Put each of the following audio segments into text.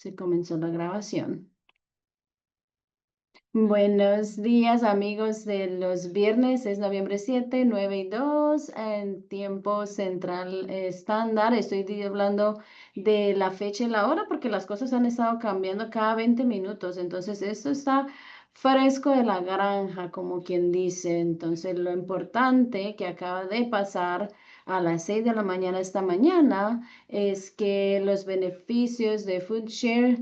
Se comenzó la grabación. Buenos días, amigos de los viernes. Es noviembre 7, 9 y 2 en tiempo central estándar. Hablando de la fecha y la hora porque las cosas han estado cambiando cada 20 minutos. Entonces, esto está fresco de la granja, como quien dice. Entonces, lo importante que acaba de pasar a las 6 de la mañana esta mañana es que los beneficios de FoodShare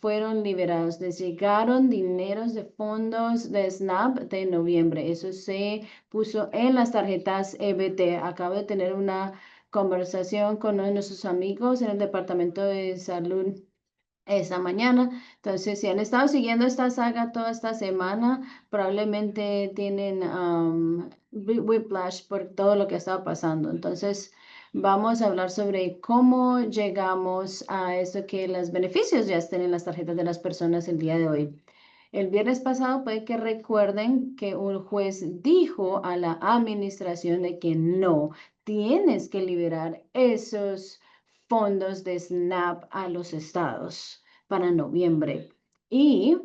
fueron liberados. Les llegaron dineros de fondos de SNAP de noviembre. Eso se puso en las tarjetas EBT. Acabo de tener una conversación con uno de nuestros amigos en el Departamento de Salud esta mañana. Entonces, si han estado siguiendo esta saga toda esta semana, probablemente tienen whiplash por todo lo que ha estado pasando. Entonces, vamos a hablar sobre cómo llegamos a esto que los beneficios ya estén en las tarjetas de las personas el día de hoy. El viernes pasado puede que recuerden que un juez dijo a la administración de que no, tienes que liberar esos fondos de SNAP a los estados para noviembre. Y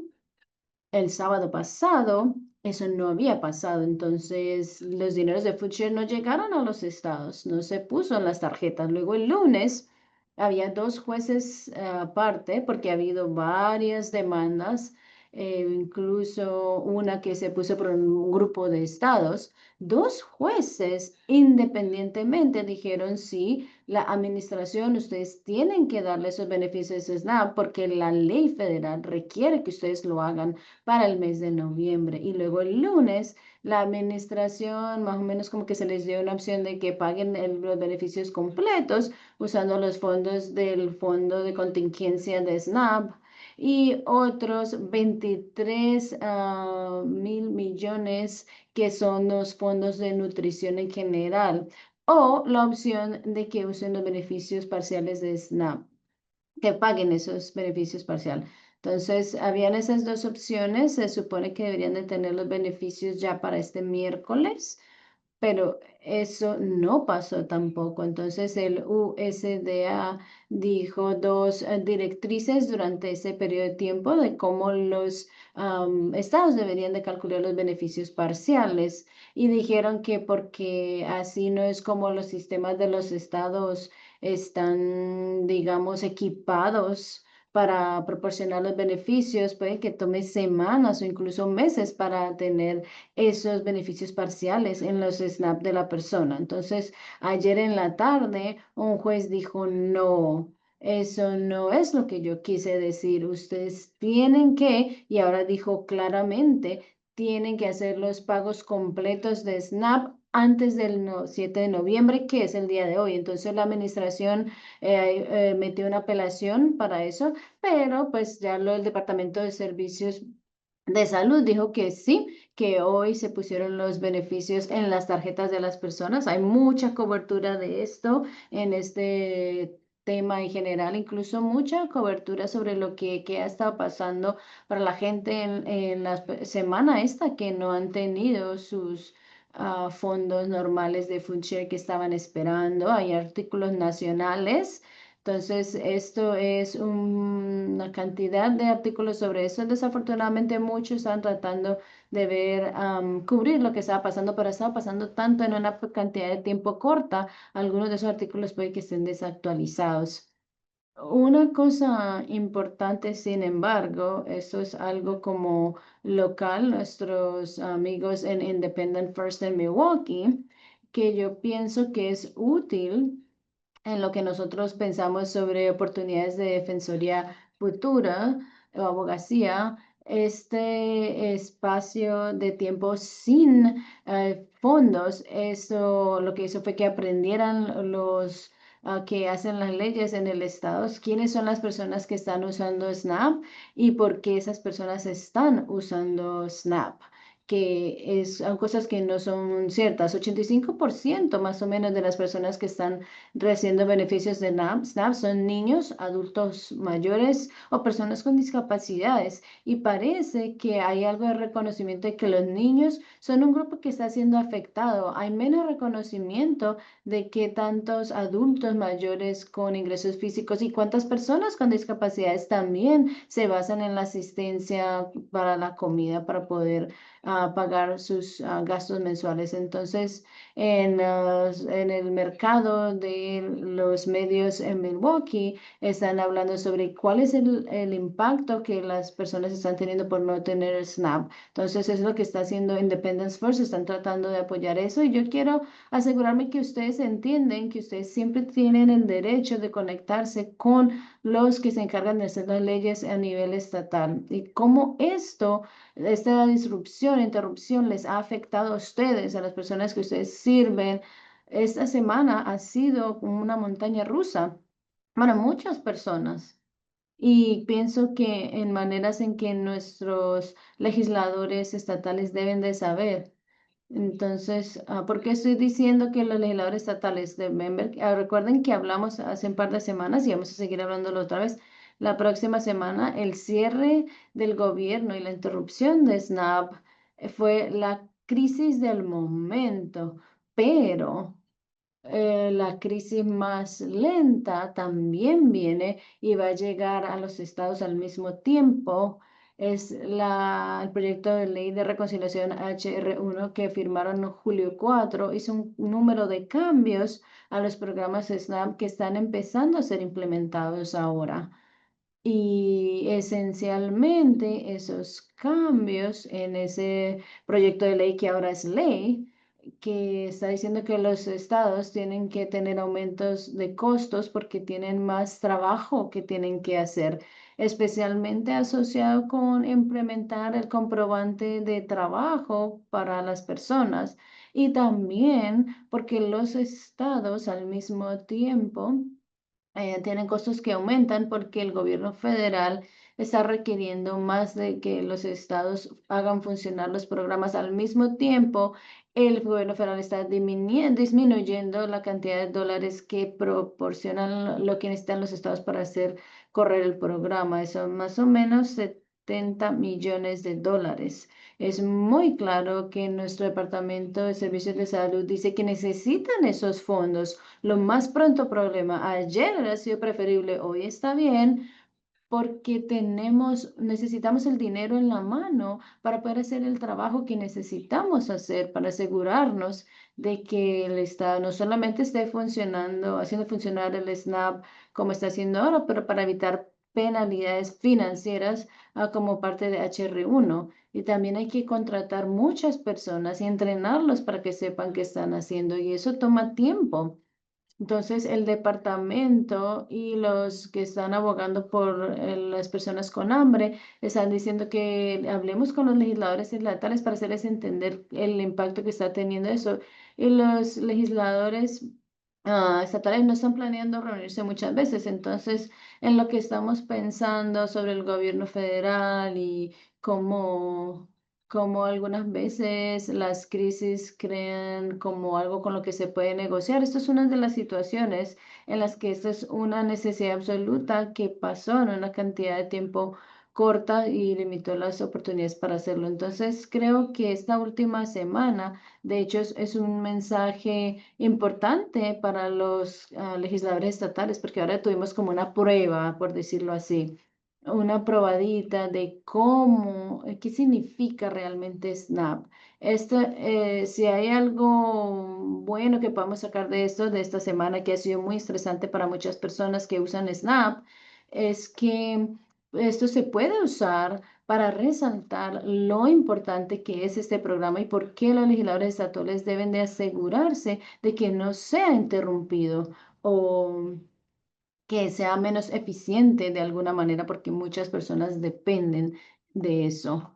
el sábado pasado eso no había pasado, entonces los dineros de FoodShare no llegaron a los estados, no se puso en las tarjetas. Luego el lunes había dos jueces aparte porque ha habido varias demandas, incluso una que se puso por un grupo de estados. Dos jueces independientemente dijeron sí, la administración, ustedes tienen que darle esos beneficios de SNAP porque la ley federal requiere que ustedes lo hagan para el mes de noviembre. Y luego el lunes, la administración más o menos como que se les dio una opción de que paguen los beneficios completos usando los fondos del Fondo de Contingencia de SNAP y otros 23 mil millones que son los fondos de nutrición en general, o la opción de que usen los beneficios parciales de SNAP, que paguen esos beneficios parciales. Entonces, habían esas dos opciones. Se supone que deberían de tener los beneficios ya para este miércoles, pero eso no pasó tampoco. Entonces el USDA dijo dos directrices durante ese periodo de tiempo de cómo los estados deberían de calcular los beneficios parciales y dijeron que porque así no es como los sistemas de los estados están, digamos, equipados para proporcionar los beneficios, puede que tome semanas o incluso meses para tener esos beneficios parciales en los SNAP de la persona. Entonces, ayer en la tarde, un juez dijo, no, eso no es lo que yo quise decir. Ustedes tienen que, y ahora dijo claramente, tienen que hacer los pagos completos de SNAP antes del 7 de noviembre, que es el día de hoy. Entonces la administración metió una apelación para eso, pero pues ya el Departamento de Servicios de Salud dijo que sí, que hoy se pusieron los beneficios en las tarjetas de las personas. Hay mucha cobertura de esto en este tema en general, incluso mucha cobertura sobre lo que ha estado pasando para la gente en la semana esta que no han tenido sus fondos normales de FoodShare que estaban esperando. Hay artículos nacionales. Entonces, esto es una cantidad de artículos sobre eso. Desafortunadamente, muchos están tratando de ver, cubrir lo que estaba pasando, pero estaba pasando tanto en una cantidad de tiempo corta. Algunos de esos artículos puede que estén desactualizados. Una cosa importante, sin embargo, eso es algo como local, nuestros amigos en Independent First en Milwaukee, que yo pienso que es útil en lo que nosotros pensamos sobre oportunidades de defensoría futura o abogacía, este espacio de tiempo sin fondos, eso lo que hizo fue que aprendieran los que hacen las leyes en el estado, quiénes son las personas que están usando SNAP y por qué esas personas están usando SNAP. que son cosas que no son ciertas. 85% más o menos de las personas que están recibiendo beneficios de SNAP son niños, adultos mayores o personas con discapacidades. Y parece que hay algo de reconocimiento de que los niños son un grupo que está siendo afectado. Hay menos reconocimiento de que tantos adultos mayores con ingresos físicos y cuántas personas con discapacidades también se basan en la asistencia para la comida para poder pagar sus gastos mensuales. Entonces, en el mercado de los medios en Milwaukee, están hablando sobre cuál es el impacto que las personas están teniendo por no tener SNAP. Entonces, es lo que está haciendo Independence First, están tratando de apoyar eso y yo quiero asegurarme que ustedes entienden que ustedes siempre tienen el derecho de conectarse con los que se encargan de hacer las leyes a nivel estatal y cómo esta disrupción, interrupción les ha afectado a ustedes, a las personas que ustedes sirven. Esta semana ha sido como una montaña rusa para muchas personas. Y pienso que en maneras en que nuestros legisladores estatales deben de saber. Entonces, ¿por qué estoy diciendo que los legisladores estatales deben ver? Recuerden que hablamos hace un par de semanas y vamos a seguir hablándolo otra vez. La próxima semana, el cierre del gobierno y la interrupción de SNAP fue la crisis del momento, pero la crisis más lenta también viene y va a llegar a los estados al mismo tiempo. Es el proyecto de ley de reconciliación HR1 que firmaron en julio 4. Hizo un número de cambios a los programas SNAP que están empezando a ser implementados ahora. Y esencialmente esos cambios en ese proyecto de ley que ahora es ley, que está diciendo que los estados tienen que tener aumentos de costos porque tienen más trabajo que tienen que hacer, especialmente asociado con implementar el comprobante de trabajo para las personas y también porque los estados al mismo tiempo tienen costos que aumentan porque el gobierno federal está requiriendo más de que los estados hagan funcionar los programas al mismo tiempo. El gobierno federal está disminuyendo la cantidad de dólares que proporcionan lo que necesitan los estados para hacer correr el programa. Eso más o menos 70 millones de dólares. Es muy claro que nuestro Departamento de Servicios de Salud dice que necesitan esos fondos lo más pronto problema. Ayer hubiera sido preferible, hoy está bien, porque necesitamos el dinero en la mano para poder hacer el trabajo que necesitamos hacer, para asegurarnos de que el Estado no solamente esté funcionando, haciendo funcionar el SNAP como está haciendo ahora, pero para evitar penalidades financieras como parte de HR1. Y también hay que contratar muchas personas y entrenarlos para que sepan qué están haciendo. Y eso toma tiempo. Entonces, el departamento y los que están abogando por las personas con hambre están diciendo que hablemos con los legisladores estatales para hacerles entender el impacto que está teniendo eso. Y los legisladores estatales no están planeando reunirse muchas veces. Entonces, en lo que estamos pensando sobre el gobierno federal y cómo como algunas veces las crisis crean como algo con lo que se puede negociar. Esto es una de las situaciones en las que esta es una necesidad absoluta que pasó en una cantidad de tiempo corta y limitó las oportunidades para hacerlo. Entonces, creo que esta última semana, de hecho, es un mensaje importante para los legisladores estatales, porque ahora tuvimos como una prueba, por decirlo así, una probadita de qué significa realmente SNAP. Si hay algo bueno que podamos sacar de esto, de esta semana, que ha sido muy estresante para muchas personas que usan SNAP, es que esto se puede usar para resaltar lo importante que es este programa y por qué los legisladores estatales deben de asegurarse de que no sea interrumpido o que sea menos eficiente de alguna manera porque muchas personas dependen de eso.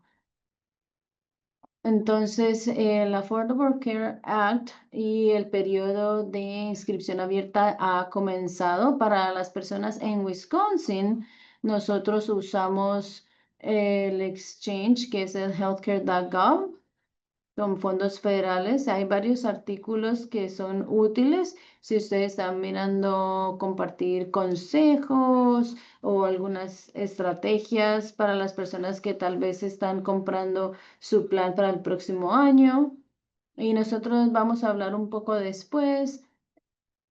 Entonces, el Affordable Care Act y el periodo de inscripción abierta ha comenzado para las personas en Wisconsin. Nosotros usamos el Exchange, que es el healthcare.gov. con fondos federales. Hay varios artículos que son útiles si ustedes están mirando compartir consejos o algunas estrategias para las personas que tal vez están comprando su plan para el próximo año. Y nosotros vamos a hablar un poco después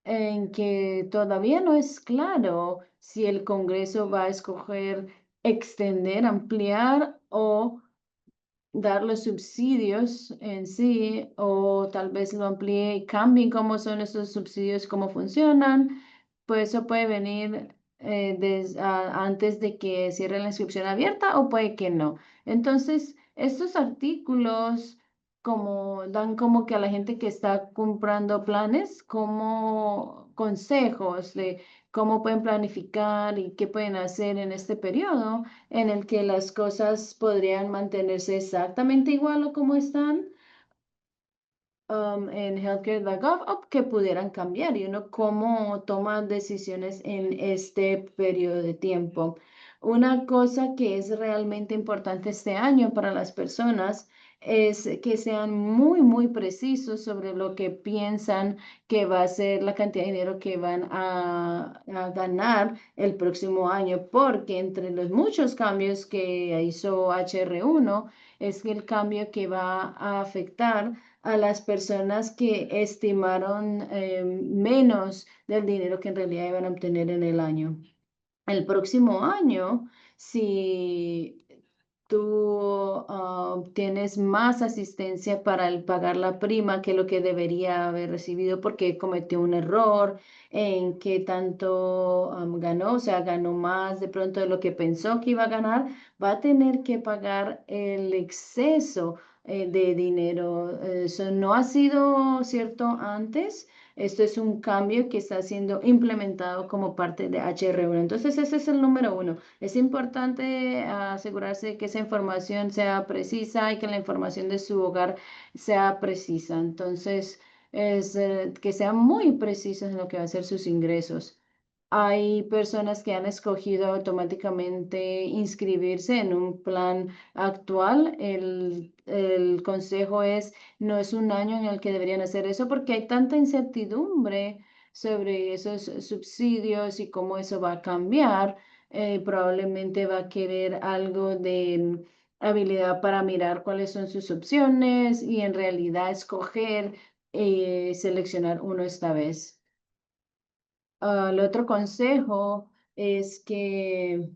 en que todavía no es claro si el Congreso va a escoger extender, ampliar o dar los subsidios en sí, o tal vez lo amplíe y cambien cómo son esos subsidios, cómo funcionan, pues eso puede venir antes de que cierre la inscripción abierta o puede que no. Entonces, estos artículos como dan como que a la gente que está comprando planes como consejos de cómo pueden planificar y qué pueden hacer en este periodo en el que las cosas podrían mantenerse exactamente igual o como están en healthcare.gov o que pudieran cambiar y uno cómo toma decisiones en este periodo de tiempo. Una cosa que es realmente importante este año para las personas es que sean muy precisos sobre lo que piensan que va a ser la cantidad de dinero que van a ganar el próximo año, porque entre los muchos cambios que hizo HR1 es que el cambio que va a afectar a las personas que estimaron menos del dinero que en realidad iban a obtener en el año. El próximo año, si tú tienes más asistencia para el pagar la prima que lo que debería haber recibido porque cometió un error en qué tanto ganó, o sea, ganó más de pronto de lo que pensó que iba a ganar, va a tener que pagar el exceso de dinero. Eso no ha sido cierto antes. Esto es un cambio que está siendo implementado como parte de HR1. Entonces, ese es el número uno. Es importante asegurarse de que esa información sea precisa y que la información de su hogar sea precisa. Entonces, es que sean muy precisos en lo que va a ser sus ingresos. Hay personas que han escogido automáticamente inscribirse en un plan actual. El consejo es, no es un año en el que deberían hacer eso porque hay tanta incertidumbre sobre esos subsidios y cómo eso va a cambiar. Probablemente va a querer algo de habilidad para mirar cuáles son sus opciones y en realidad escoger, seleccionar uno esta vez. El otro consejo es que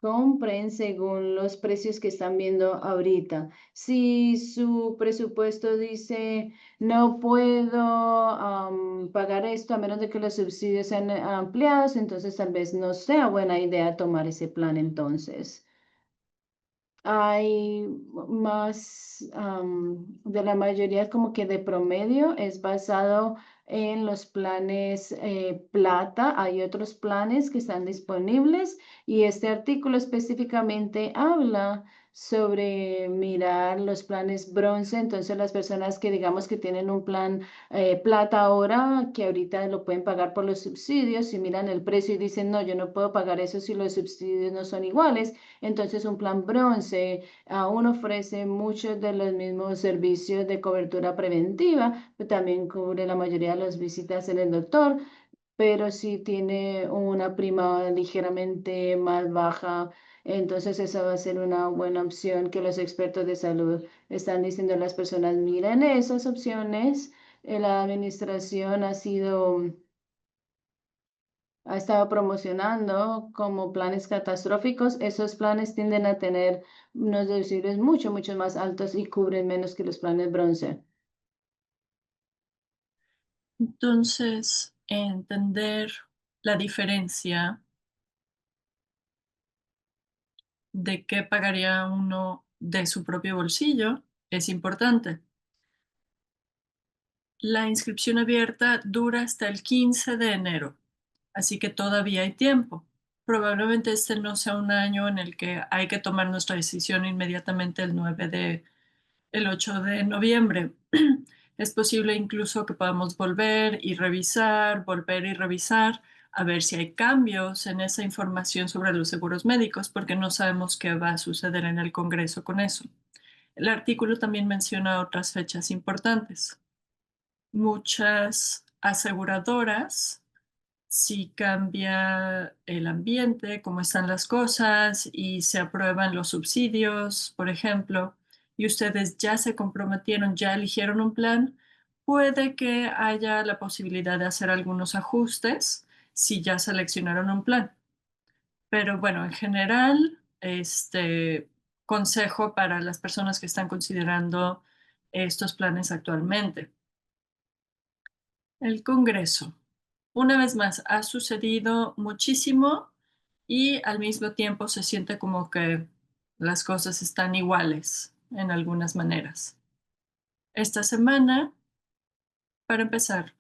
compren según los precios que están viendo ahorita. Si su presupuesto dice no puedo pagar esto a menos de que los subsidios sean ampliados, entonces tal vez no sea buena idea tomar ese plan entonces. Hay más de la mayoría como que de promedio es basado en los planes plata. Hay otros planes que están disponibles y este artículo específicamente habla sobre mirar los planes bronce. Entonces las personas que digamos que tienen un plan plata ahora, que ahorita lo pueden pagar por los subsidios y miran el precio y dicen, no, yo no puedo pagar eso si los subsidios no son iguales. Entonces, un plan bronce aún ofrece muchos de los mismos servicios de cobertura preventiva, pero también cubre la mayoría de las visitas en el doctor, pero si tiene una prima ligeramente más baja, entonces esa va a ser una buena opción que los expertos de salud están diciendo a las personas, miren esas opciones. La administración ha estado promocionando como planes catastróficos. Esos planes tienden a tener unos deducibles mucho más altos y cubren menos que los planes bronce. Entonces, entender la diferencia de qué pagaría uno de su propio bolsillo es importante. La inscripción abierta dura hasta el 15 de enero, así que todavía hay tiempo. Probablemente este no sea un año en el que hay que tomar nuestra decisión inmediatamente el 8 de noviembre. Es posible incluso que podamos volver y revisar, a ver si hay cambios en esa información sobre los seguros médicos, porque no sabemos qué va a suceder en el Congreso con eso. El artículo también menciona otras fechas importantes. Muchas aseguradoras, si cambia el ambiente, cómo están las cosas y se aprueban los subsidios, por ejemplo, y ustedes ya se comprometieron, ya eligieron un plan, puede que haya la posibilidad de hacer algunos ajustes si ya seleccionaron un plan. Pero bueno, en general, consejo para las personas que están considerando estos planes actualmente. El Congreso. Una vez más, ha sucedido muchísimo y al mismo tiempo se siente como que las cosas están iguales en algunas maneras. Esta semana, para empezar,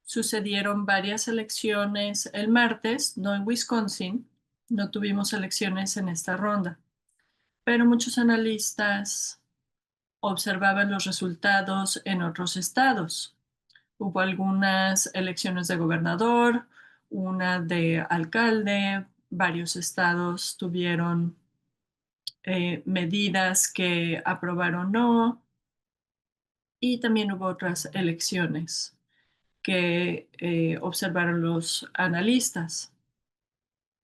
sucedieron varias elecciones el martes, no en Wisconsin, no tuvimos elecciones en esta ronda, pero muchos analistas observaban los resultados en otros estados. Hubo algunas elecciones de gobernador, una de alcalde, varios estados tuvieron medidas que aprobaron no, y también hubo otras elecciones que observaron los analistas.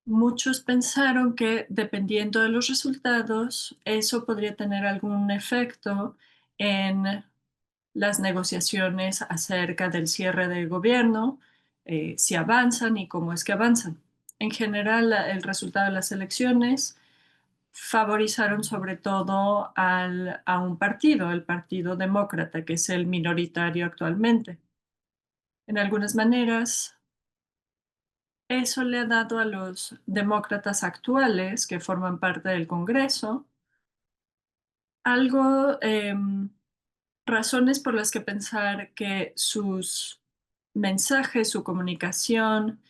Muchos pensaron que dependiendo de los resultados, eso podría tener algún efecto en las negociaciones acerca del cierre del gobierno, si avanzan y cómo es que avanzan. En general, el resultado de las elecciones favorizaron sobre todo a un partido, el Partido Demócrata, que es el minoritario actualmente. En algunas maneras, eso le ha dado a los demócratas actuales, que forman parte del Congreso, algo razones por las que pensar que sus mensajes, su comunicación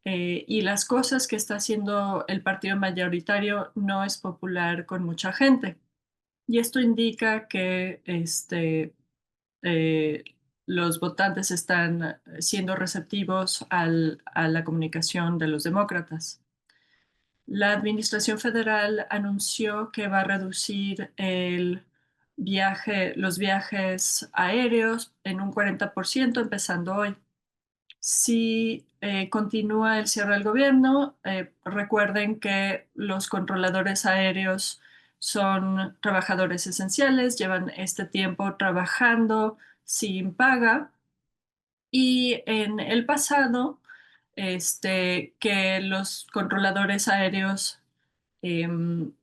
y las cosas que está haciendo el partido mayoritario no es popular con mucha gente. Y esto indica que eh, los votantes están siendo receptivos a la comunicación de los demócratas. La Administración Federal anunció que va a reducir los viajes aéreos en un 40% empezando hoy. Si continúa el cierre del gobierno, recuerden que los controladores aéreos son trabajadores esenciales, llevan este tiempo trabajando sin paga y en el pasado, que los controladores aéreos em,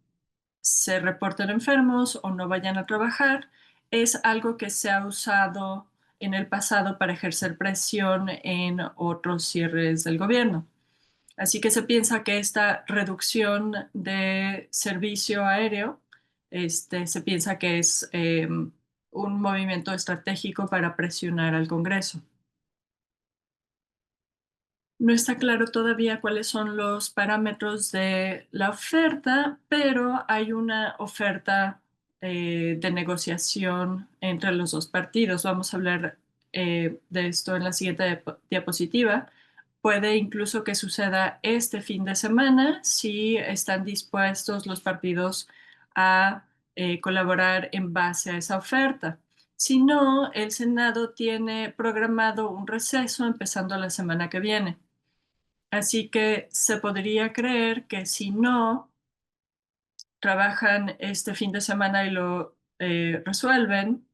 se reporten enfermos o no vayan a trabajar, es algo que se ha usado en el pasado para ejercer presión en otros cierres del gobierno. Así que se piensa que esta reducción de servicio aéreo, se piensa que es un movimiento estratégico para presionar al Congreso. No está claro todavía cuáles son los parámetros de la oferta, pero hay una oferta de negociación entre los dos partidos. Vamos a hablar de esto en la siguiente diapositiva. Puede incluso que suceda este fin de semana si están dispuestos los partidos a colaborar en base a esa oferta. Si no, el Senado tiene programado un receso empezando la semana que viene. Así que se podría creer que si no trabajan este fin de semana y lo resuelven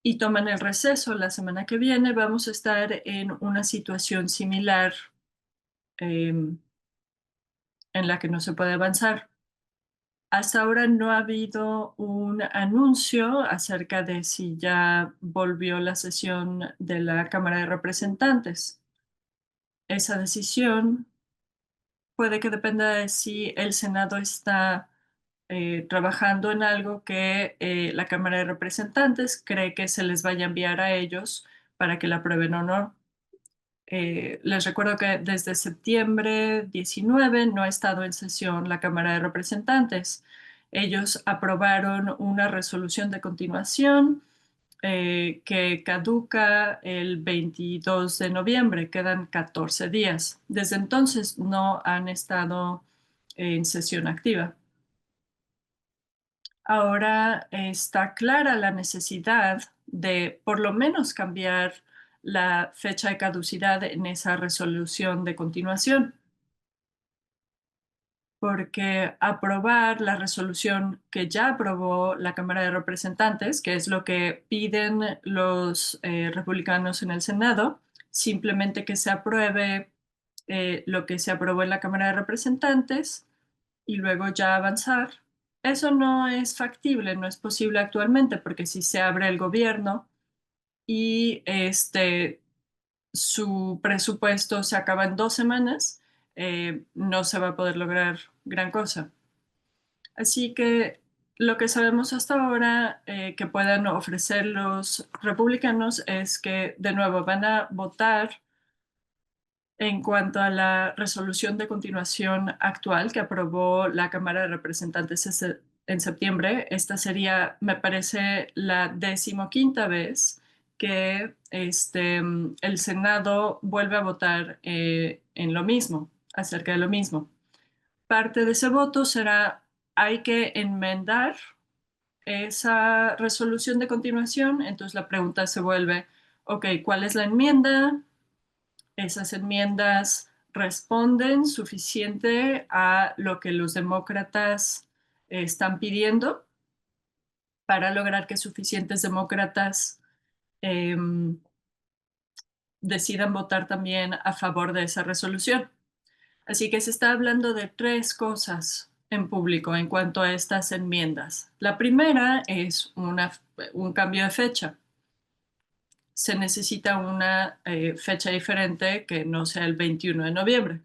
y toman el receso la semana que viene, vamos a estar en una situación similar en la que no se puede avanzar. Hasta ahora no ha habido un anuncio acerca de si ya volvió la sesión de la Cámara de Representantes. Esa decisión puede que dependa de si el Senado está trabajando en algo que la Cámara de Representantes cree que se les vaya a enviar a ellos para que la aprueben o no. Les recuerdo que desde septiembre 19 no ha estado en sesión la Cámara de Representantes. Ellos aprobaron una resolución de continuación que caduca el 22 de noviembre, quedan 14 días. Desde entonces no han estado en sesión activa. Ahora está clara la necesidad de por lo menos cambiar la fecha de caducidad en esa resolución de continuación, porque aprobar la resolución que ya aprobó la Cámara de Representantes, que es lo que piden los republicanos en el Senado, simplemente que se apruebe lo que se aprobó en la Cámara de Representantes y luego ya avanzar. Eso no es factible, no es posible actualmente, porque si se abre el gobierno y su presupuesto se acaba en 2 semanas, no se va a poder lograr gran cosa. Así que lo que sabemos hasta ahora que puedan ofrecer los republicanos es que de nuevo van a votar en cuanto a la resolución de continuación actual que aprobó la Cámara de Representantes en septiembre. Esta sería, me parece, la 15ª vez que el Senado vuelve a votar en lo mismo, acerca de lo mismo. Parte de ese voto será, hay que enmendar esa resolución de continuación. Entonces la pregunta se vuelve, ok, ¿cuál es la enmienda? Esas enmiendas responden suficiente a lo que los demócratas están pidiendo para lograr que suficientes demócratas eh, decidan votar también a favor de esa resolución. Así que se está hablando de tres cosas en público en cuanto a estas enmiendas. La primera es un cambio de fecha. Se necesita una fecha diferente que no sea el 21 de noviembre.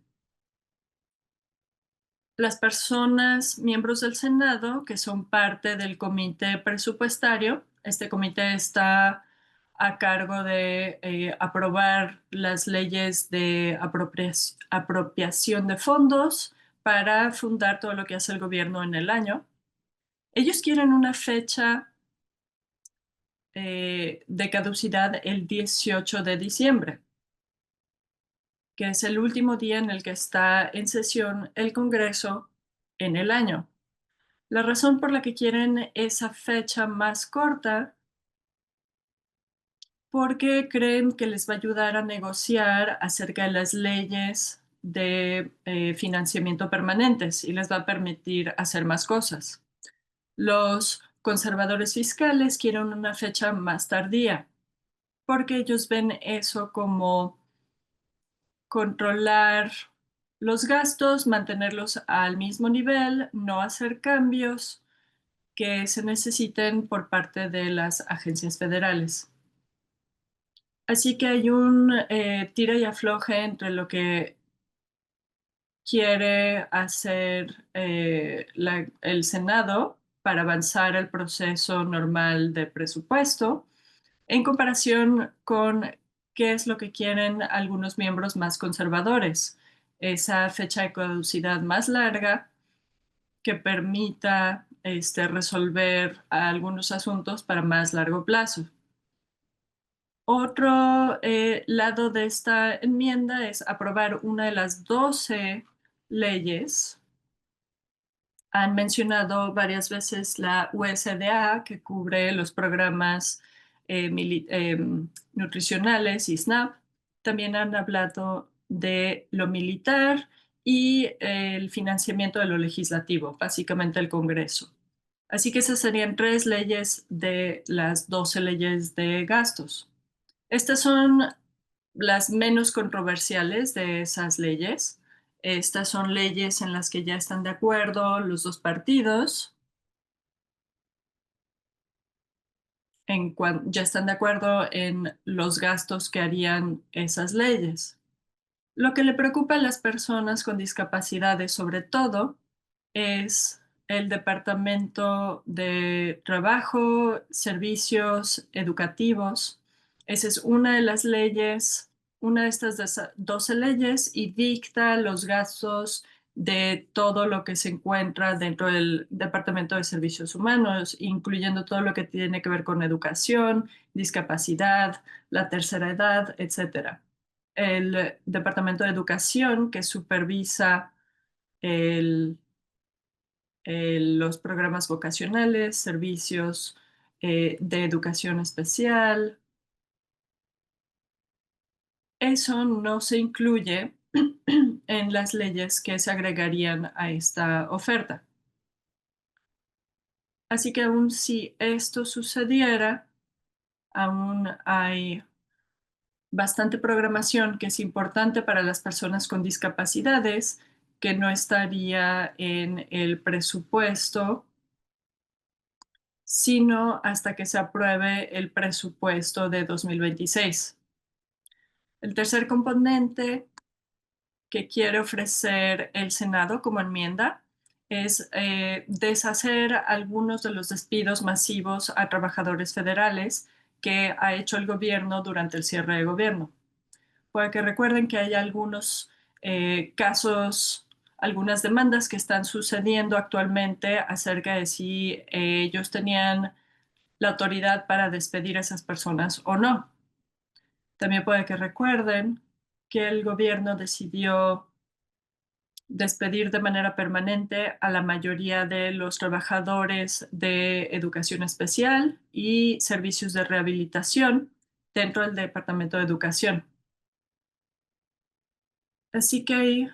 Las personas, miembros del Senado, que son parte del comité presupuestario, este comité está a cargo de aprobar las leyes de apropiación de fondos para fundar todo lo que hace el gobierno en el año. Ellos quieren una fecha de caducidad el 18 de diciembre, que es el último día en el que está en sesión el Congreso en el año. La razón por la que quieren esa fecha más corta, porque creen que les va a ayudar a negociar acerca de las leyes de financiamiento permanentes y les va a permitir hacer más cosas. Los conservadores fiscales quieren una fecha más tardía, porque ellos ven eso como controlar los gastos, mantenerlos al mismo nivel, no hacer cambios que se necesiten por parte de las agencias federales. Así que hay un tira y afloje entre lo que quiere hacer el Senado para avanzar el proceso normal de presupuesto en comparación con qué es lo que quieren algunos miembros más conservadores. Esa fecha de caducidad más larga que permita resolver algunos asuntos para más largo plazo. Otro lado de esta enmienda es aprobar una de las 12 leyes. Han mencionado varias veces la USDA, que cubre los programas nutricionales y SNAP. También han hablado de lo militar y el financiamiento de lo legislativo, básicamente el Congreso. Así que esas serían 3 leyes de las 12 leyes de gastos. Estas son las menos controversiales de esas leyes. Estas son leyes en las que ya están de acuerdo los dos partidos, ya están de acuerdo en los gastos que harían esas leyes. Lo que le preocupa a las personas con discapacidades, sobre todo, es el Departamento de Trabajo, Servicios Educativos. Esa es una de las leyes, una de estas 12 leyes y dicta los gastos de todo lo que se encuentra dentro del Departamento de Servicios Humanos, incluyendo todo lo que tiene que ver con educación, discapacidad, la tercera edad, etcétera. El Departamento de Educación, que supervisa el los programas vocacionales, servicios de educación especial. Eso no se incluye en las leyes que se agregarían a esta oferta. Así que aun si esto sucediera, aún hay bastante programación que es importante para las personas con discapacidades, que no estaría en el presupuesto, sino hasta que se apruebe el presupuesto de 2026. El tercer componente que quiere ofrecer el Senado como enmienda es deshacer algunos de los despidos masivos a trabajadores federales que ha hecho el gobierno durante el cierre de gobierno. Puede que recuerden que hay algunos casos, algunas demandas que están sucediendo actualmente acerca de si ellos tenían la autoridad para despedir a esas personas o no. También puede que recuerden que el gobierno decidió despedir de manera permanente a la mayoría de los trabajadores de educación especial y servicios de rehabilitación dentro del Departamento de Educación. Así que hay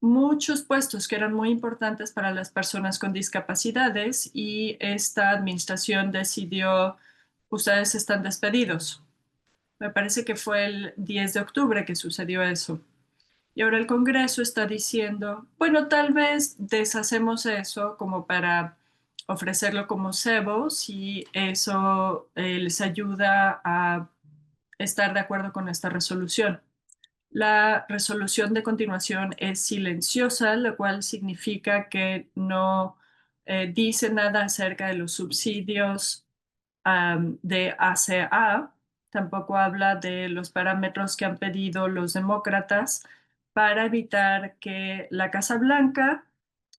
muchos puestos que eran muy importantes para las personas con discapacidades y esta administración decidió, ustedes están despedidos. Me parece que fue el 10 de octubre que sucedió eso. Y ahora el Congreso está diciendo, bueno, tal vez deshacemos eso como para ofrecerlo como cebo, si eso les ayuda a estar de acuerdo con esta resolución. La resolución de continuación es silenciosa, lo cual significa que no dice nada acerca de los subsidios de ACA. Tampoco habla de los parámetros que han pedido los demócratas para evitar que la Casa Blanca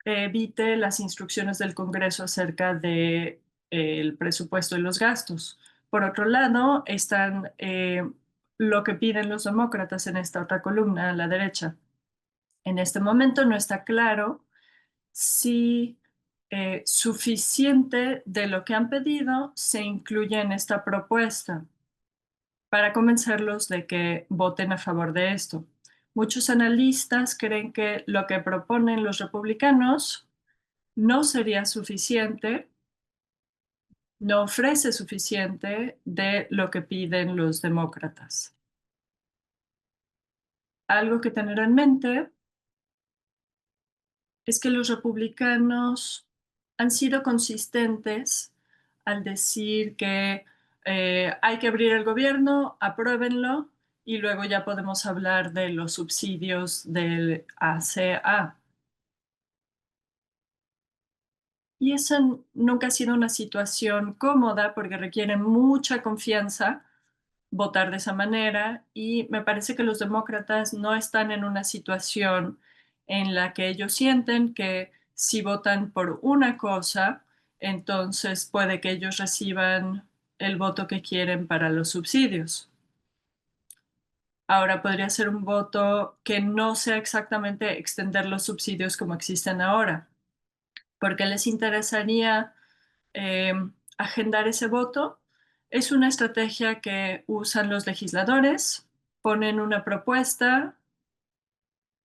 evite las instrucciones del Congreso acerca de, el presupuesto y los gastos. Por otro lado, están lo que piden los demócratas en esta otra columna a la derecha. En este momento no está claro si suficiente de lo que han pedido se incluye en esta propuesta para convencerlos de que voten a favor de esto. Muchos analistas creen que lo que proponen los republicanos no sería suficiente, no ofrece suficiente de lo que piden los demócratas. Algo que tener en mente es que los republicanos han sido consistentes al decir que hay que abrir el gobierno, apruébenlo y luego ya podemos hablar de los subsidios del ACA. Y esa nunca ha sido una situación cómoda porque requiere mucha confianza votar de esa manera y me parece que los demócratas no están en una situación en la que ellos sienten que si votan por una cosa, entonces puede que ellos reciban el voto que quieren para los subsidios. Ahora podría ser un voto que no sea exactamente extender los subsidios como existen ahora, porque les interesaría eh, agendar ese voto. Es una estrategia que usan los legisladores, ponen una propuesta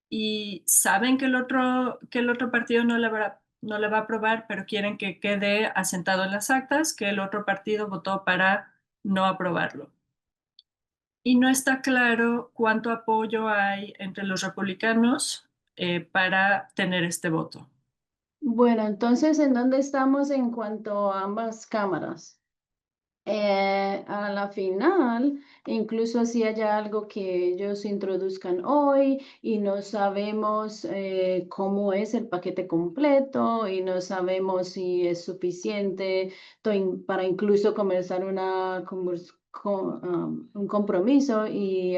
y saben que el otro partido no le va a aprobar, pero quieren que quede asentado en las actas que el otro partido votó para no aprobarlo. Y no está claro cuánto apoyo hay entre los republicanos para tener este voto. Bueno, entonces, ¿en dónde estamos en cuanto a ambas cámaras? A la final, incluso si haya algo que ellos introduzcan hoy y no sabemos cómo es el paquete completo y no sabemos si es suficiente para incluso comenzar un compromiso y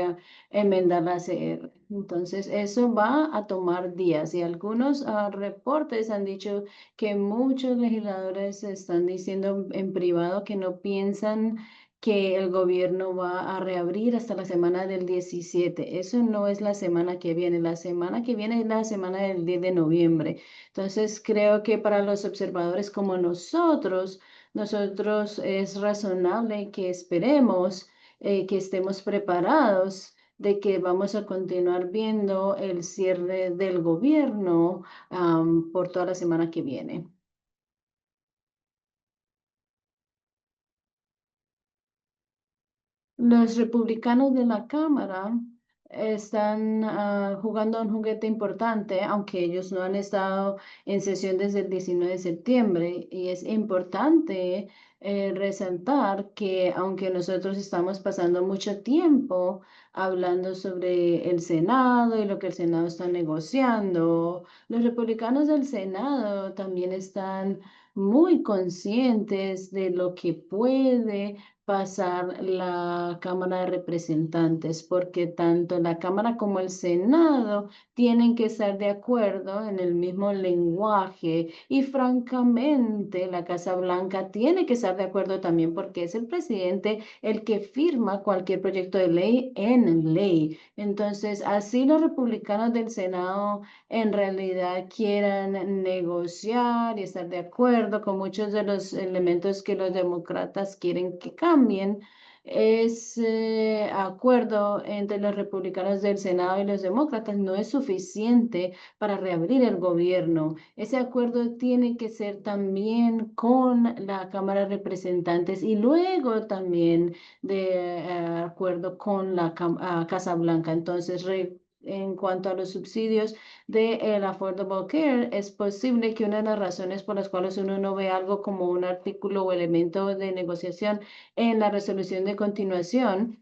enmendar la CR. Entonces, eso va a tomar días y algunos reportes han dicho que muchos legisladores están diciendo en privado que no piensan que el gobierno va a reabrir hasta la semana del 17. Eso no es la semana que viene. La semana que viene es la semana del 10 de noviembre. Entonces, creo que para los observadores como nosotros es razonable que esperemos que estemos preparados de que vamos a continuar viendo el cierre del gobierno por toda la semana que viene. Los republicanos de la Cámara están jugando un juguete importante, aunque ellos no han estado en sesión desde el 19 de septiembre. Y es importante resaltar que aunque nosotros estamos pasando mucho tiempo hablando sobre el Senado y lo que el Senado está negociando, los republicanos del Senado también están muy conscientes de lo que puede pasar la Cámara de Representantes, porque tanto la Cámara como el Senado tienen que estar de acuerdo en el mismo lenguaje y francamente la Casa Blanca tiene que estar de acuerdo también porque es el presidente el que firma cualquier proyecto de ley en ley. Entonces, así los republicanos del Senado en realidad quieran negociar y estar de acuerdo con muchos de los elementos que los demócratas quieren que cambien. Ese acuerdo entre los republicanos del Senado y los demócratas no es suficiente para reabrir el gobierno. Ese acuerdo tiene que ser también con la Cámara de Representantes y luego también de acuerdo con la Casa Blanca. Entonces, en cuanto a los subsidios, del Affordable Care, es posible que una de las razones por las cuales uno no ve algo como un artículo o elemento de negociación en la resolución de continuación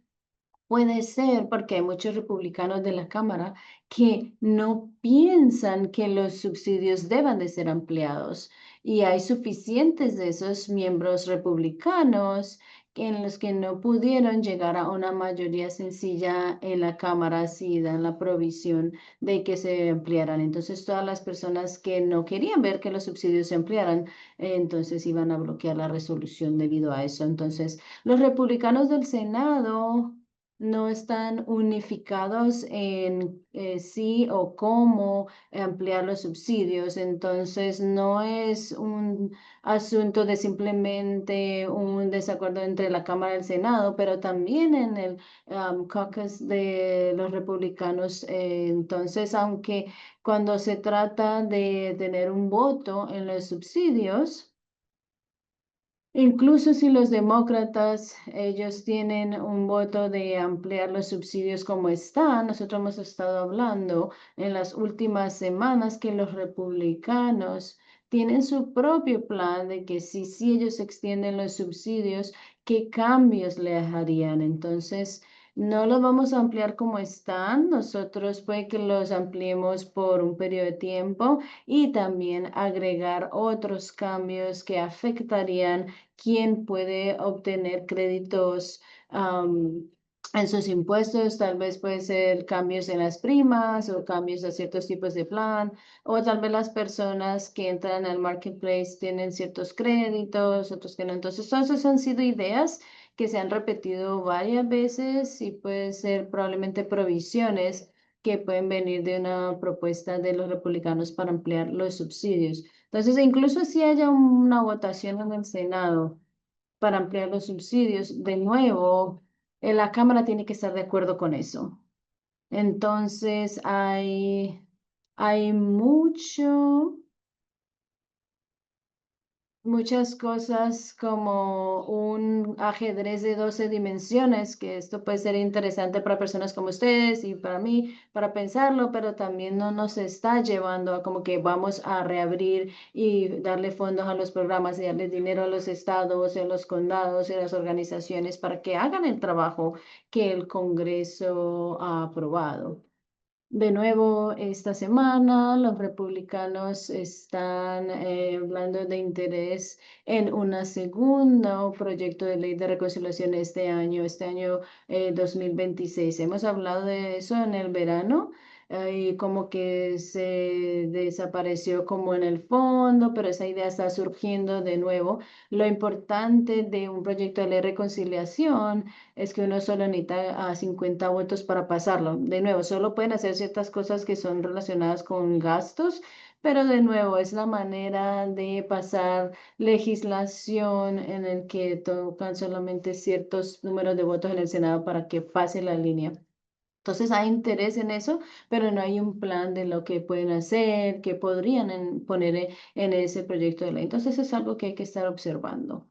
puede ser porque hay muchos republicanos de la Cámara que no piensan que los subsidios deban de ser ampliados y hay suficientes de esos miembros republicanos en los que no pudieron llegar a una mayoría sencilla en la Cámara si dan la provisión de que se ampliaran. Entonces, todas las personas que no querían ver que los subsidios se ampliaran, entonces iban a bloquear la resolución debido a eso. Entonces, los republicanos del Senado no están unificados en sí o cómo ampliar los subsidios. Entonces, no es un asunto de simplemente un desacuerdo entre la Cámara y el Senado, pero también en el caucus de los republicanos. Entonces, aunque cuando se trata de tener un voto en los subsidios, incluso si los demócratas, ellos tienen un voto de ampliar los subsidios como están, nosotros hemos estado hablando en las últimas semanas que los republicanos tienen su propio plan de que si ellos extienden los subsidios, ¿qué cambios le harían? Entonces, no los vamos a ampliar como están, nosotros puede que los ampliemos por un periodo de tiempo y también agregar otros cambios que afectarían quién puede obtener créditos en sus impuestos. Tal vez puede ser cambios en las primas o cambios a ciertos tipos de plan, o tal vez las personas que entran al marketplace tienen ciertos créditos, otros que no. Entonces, todas esas han sido ideas que se han repetido varias veces y puede ser probablemente provisiones que pueden venir de una propuesta de los republicanos para ampliar los subsidios. Entonces, incluso si haya una votación en el Senado para ampliar los subsidios, de nuevo, la Cámara tiene que estar de acuerdo con eso. Entonces, hay muchas cosas como un ajedrez de 12 dimensiones, que esto puede ser interesante para personas como ustedes y para mí, para pensarlo, pero también no nos está llevando a como que vamos a reabrir y darle fondos a los programas y darle dinero a los estados, a los condados y a las organizaciones para que hagan el trabajo que el Congreso ha aprobado. De nuevo, esta semana los republicanos están hablando de interés en un segundo proyecto de ley de reconciliación este año 2026. Hemos hablado de eso en el verano y como que se desapareció como en el fondo, pero esa idea está surgiendo de nuevo. Lo importante de un proyecto de ley de reconciliación es que uno solo necesita a 50 votos para pasarlo. De nuevo, solo pueden hacer ciertas cosas que son relacionadas con gastos, pero de nuevo es la manera de pasar legislación en el que tocan solamente ciertos números de votos en el Senado para que pase la línea. Entonces hay interés en eso, pero no hay un plan de lo que pueden hacer, que podrían poner en ese proyecto de ley. Entonces es algo que hay que estar observando.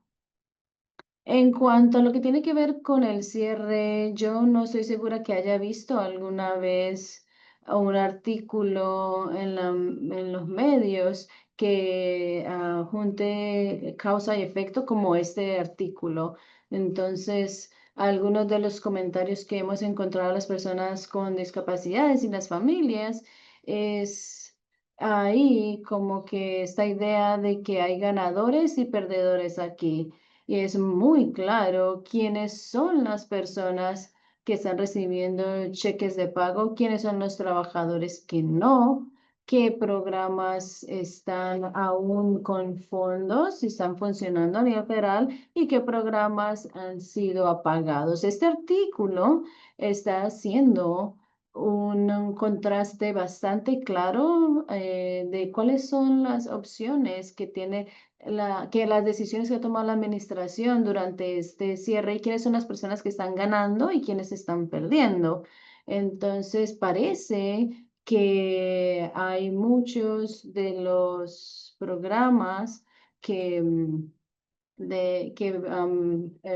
En cuanto a lo que tiene que ver con el cierre, yo no estoy segura que haya visto alguna vez un artículo en los medios que junte causa y efecto como este artículo. Entonces, algunos de los comentarios que hemos encontrado a las personas con discapacidades y las familias es ahí como que esta idea de que hay ganadores y perdedores aquí. Y es muy claro quiénes son las personas que están recibiendo cheques de pago, quiénes son los trabajadores que no, qué programas están aún con fondos, si están funcionando a nivel federal y qué programas han sido apagados. Este artículo está haciendo un contraste bastante claro de cuáles son las opciones que tiene que las decisiones que ha tomado la administración durante este cierre y quiénes son las personas que están ganando y quiénes están perdiendo. Entonces, parece que hay muchos de los programas que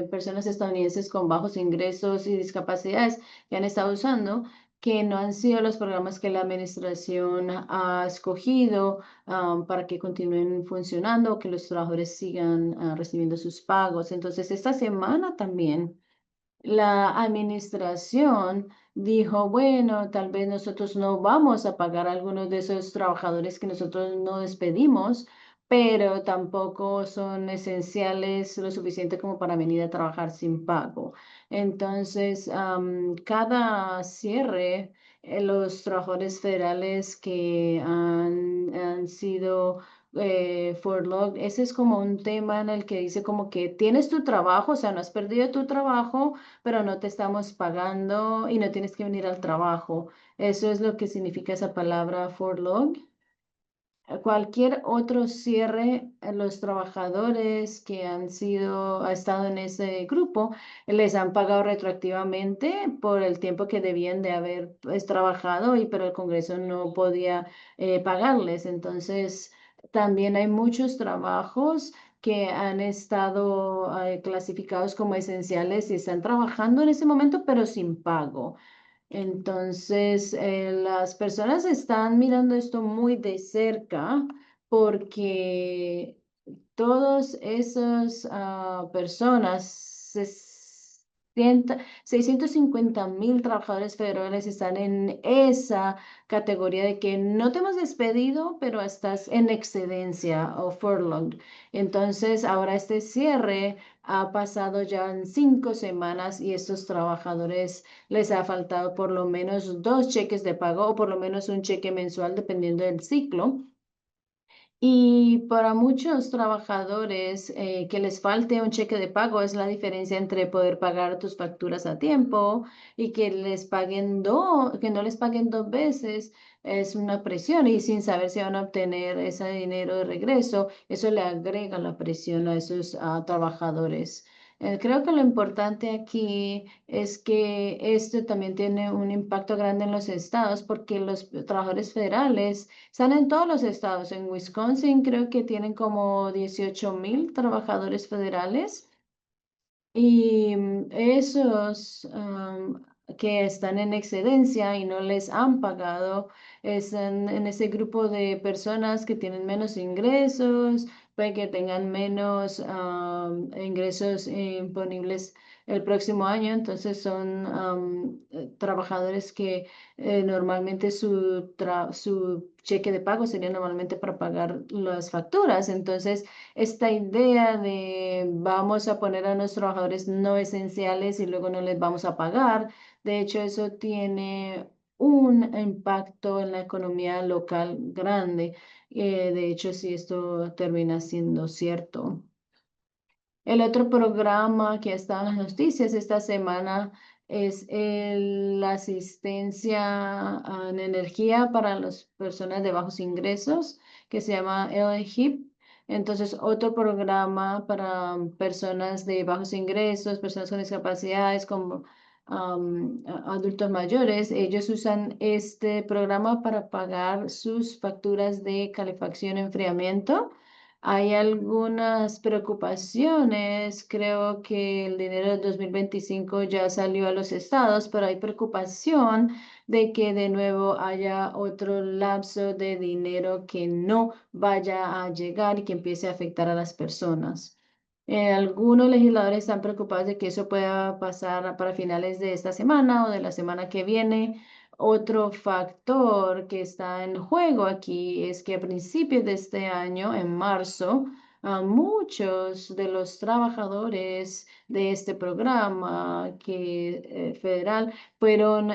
personas estadounidenses con bajos ingresos y discapacidades que han estado usando, que no han sido los programas que la administración ha escogido para que continúen funcionando o que los trabajadores sigan recibiendo sus pagos. Entonces, esta semana también la administración dijo, bueno, tal vez nosotros no vamos a pagar a algunos de esos trabajadores que nosotros no despedimos, pero tampoco son esenciales lo suficiente como para venir a trabajar sin pago. Entonces, cada cierre, los trabajadores federales que han sido furloughed, ese es como un tema en el que dice como que tienes tu trabajo, o sea, no has perdido tu trabajo, pero no te estamos pagando y no tienes que venir al trabajo. Eso es lo que significa esa palabra furlough. Cualquier otro cierre, los trabajadores que ha estado en ese grupo, les han pagado retroactivamente por el tiempo que debían de haber pues, trabajado pero el Congreso no podía pagarles. Entonces, también hay muchos trabajos que han estado clasificados como esenciales y están trabajando en ese momento, pero sin pago. Entonces, las personas están mirando esto muy de cerca porque todos esos personas, 650,000 trabajadores federales están en esa categoría de que no te hemos despedido, pero estás en excedencia o furloughed. Entonces, ahora este cierre ha pasado ya en 5 semanas y estos trabajadores les ha faltado por lo menos 2 cheques de pago o por lo menos un cheque mensual, dependiendo del ciclo. Y para muchos trabajadores que les falte un cheque de pago es la diferencia entre poder pagar tus facturas a tiempo y que que no les paguen 2 veces. Es una presión y sin saber si van a obtener ese dinero de regreso, eso le agrega la presión a esos trabajadores. Creo que lo importante aquí es que esto también tiene un impacto grande en los estados porque los trabajadores federales están en todos los estados. En Wisconsin creo que tienen como 18,000 trabajadores federales y esos que están en excedencia y no les han pagado, están en ese grupo de personas que tienen menos ingresos, puede que tengan menos ingresos imponibles el próximo año. Entonces son trabajadores que normalmente su cheque de pago sería normalmente para pagar las facturas. Entonces, esta idea de vamos a poner a los trabajadores no esenciales y luego no les vamos a pagar. De hecho, eso tiene un impacto en la economía local grande. De hecho, si esto termina siendo cierto. El otro programa que está en las noticias esta semana es la asistencia en energía para las personas de bajos ingresos, que se llama LHIP. Entonces, otro programa para personas de bajos ingresos, personas con discapacidades, como adultos mayores. Ellos usan este programa para pagar sus facturas de calefacción y enfriamiento. Hay algunas preocupaciones. Creo que el dinero del 2025 ya salió a los estados, pero hay preocupación de que de nuevo haya otro lapso de dinero que no vaya a llegar y que empiece a afectar a las personas. Algunos legisladores están preocupados de que eso pueda pasar para finales de esta semana o de la semana que viene. Otro factor que está en juego aquí es que a principios de este año, en marzo, a muchos de los trabajadores de este programa federal fueron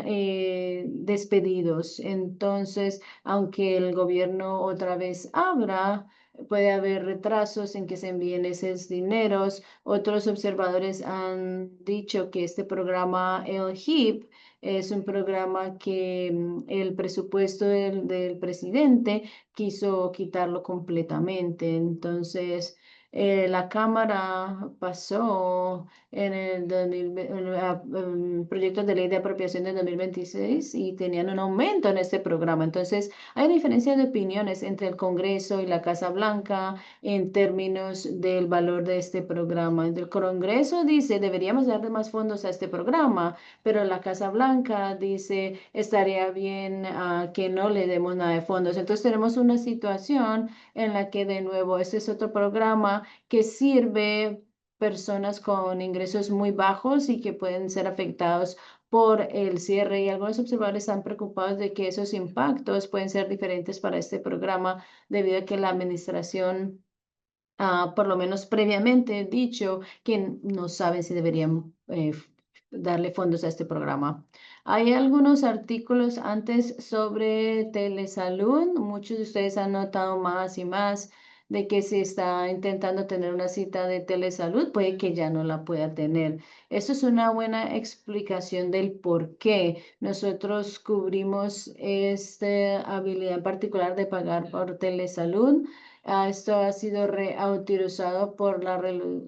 despedidos. Entonces, aunque el gobierno otra vez abra, puede haber retrasos en que se envíen esos dineros. Otros observadores han dicho que este programa, el HIP, es un programa que el presupuesto del presidente quiso quitarlo completamente. Entonces, la Cámara pasó en el 2020 proyectos de ley de apropiación de 2026 y tenían un aumento en este programa. Entonces, hay diferencias de opiniones entre el Congreso y la Casa Blanca en términos del valor de este programa. El Congreso dice, deberíamos darle más fondos a este programa, pero la Casa Blanca dice, estaría bien que no le demos nada de fondos. Entonces tenemos una situación en la que de nuevo, este es otro programa que sirve personas con ingresos muy bajos y que pueden ser afectados por el cierre, y algunos observadores están preocupados de que esos impactos pueden ser diferentes para este programa debido a que la administración, por lo menos previamente, dicho que no saben si deberían darle fondos a este programa. Hay algunos artículos antes sobre telesalud. Muchos de ustedes han notado más y más de que si está intentando tener una cita de telesalud, puede que ya no la pueda tener. Esto es una buena explicación del por qué nosotros cubrimos esta habilidad en particular de pagar por telesalud. Esto ha sido reautorizado por la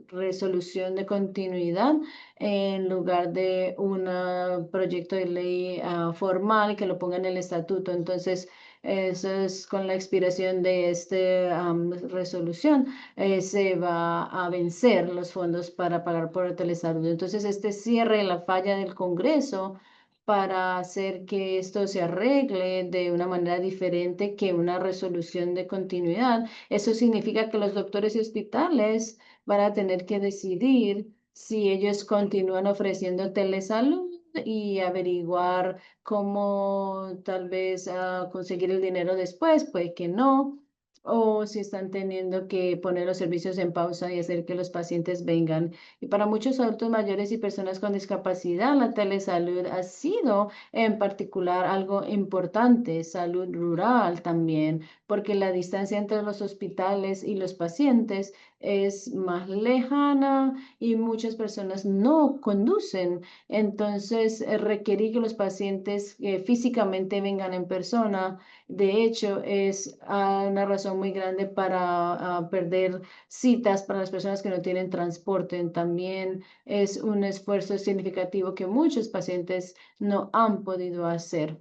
resolución de continuidad en lugar de un proyecto de ley formal que lo ponga en el estatuto. Entonces, eso es con la expiración de esta resolución, se va a vencer los fondos para pagar por el telesalud. Entonces, este cierre la falla del Congreso para hacer que esto se arregle de una manera diferente que una resolución de continuidad. Eso significa que los doctores y hospitales van a tener que decidir si ellos continúan ofreciendo telesalud y averiguar cómo tal vez conseguir el dinero después, puede que no, o si están teniendo que poner los servicios en pausa y hacer que los pacientes vengan. Y para muchos adultos mayores y personas con discapacidad, la telesalud ha sido en particular algo importante, salud rural también, porque la distancia entre los hospitales y los pacientes es más lejana y muchas personas no conducen. Entonces, requerir que los pacientes físicamente vengan en persona, de hecho, es una razón muy grande para perder citas para las personas que no tienen transporte. También es un esfuerzo significativo que muchos pacientes no han podido hacer.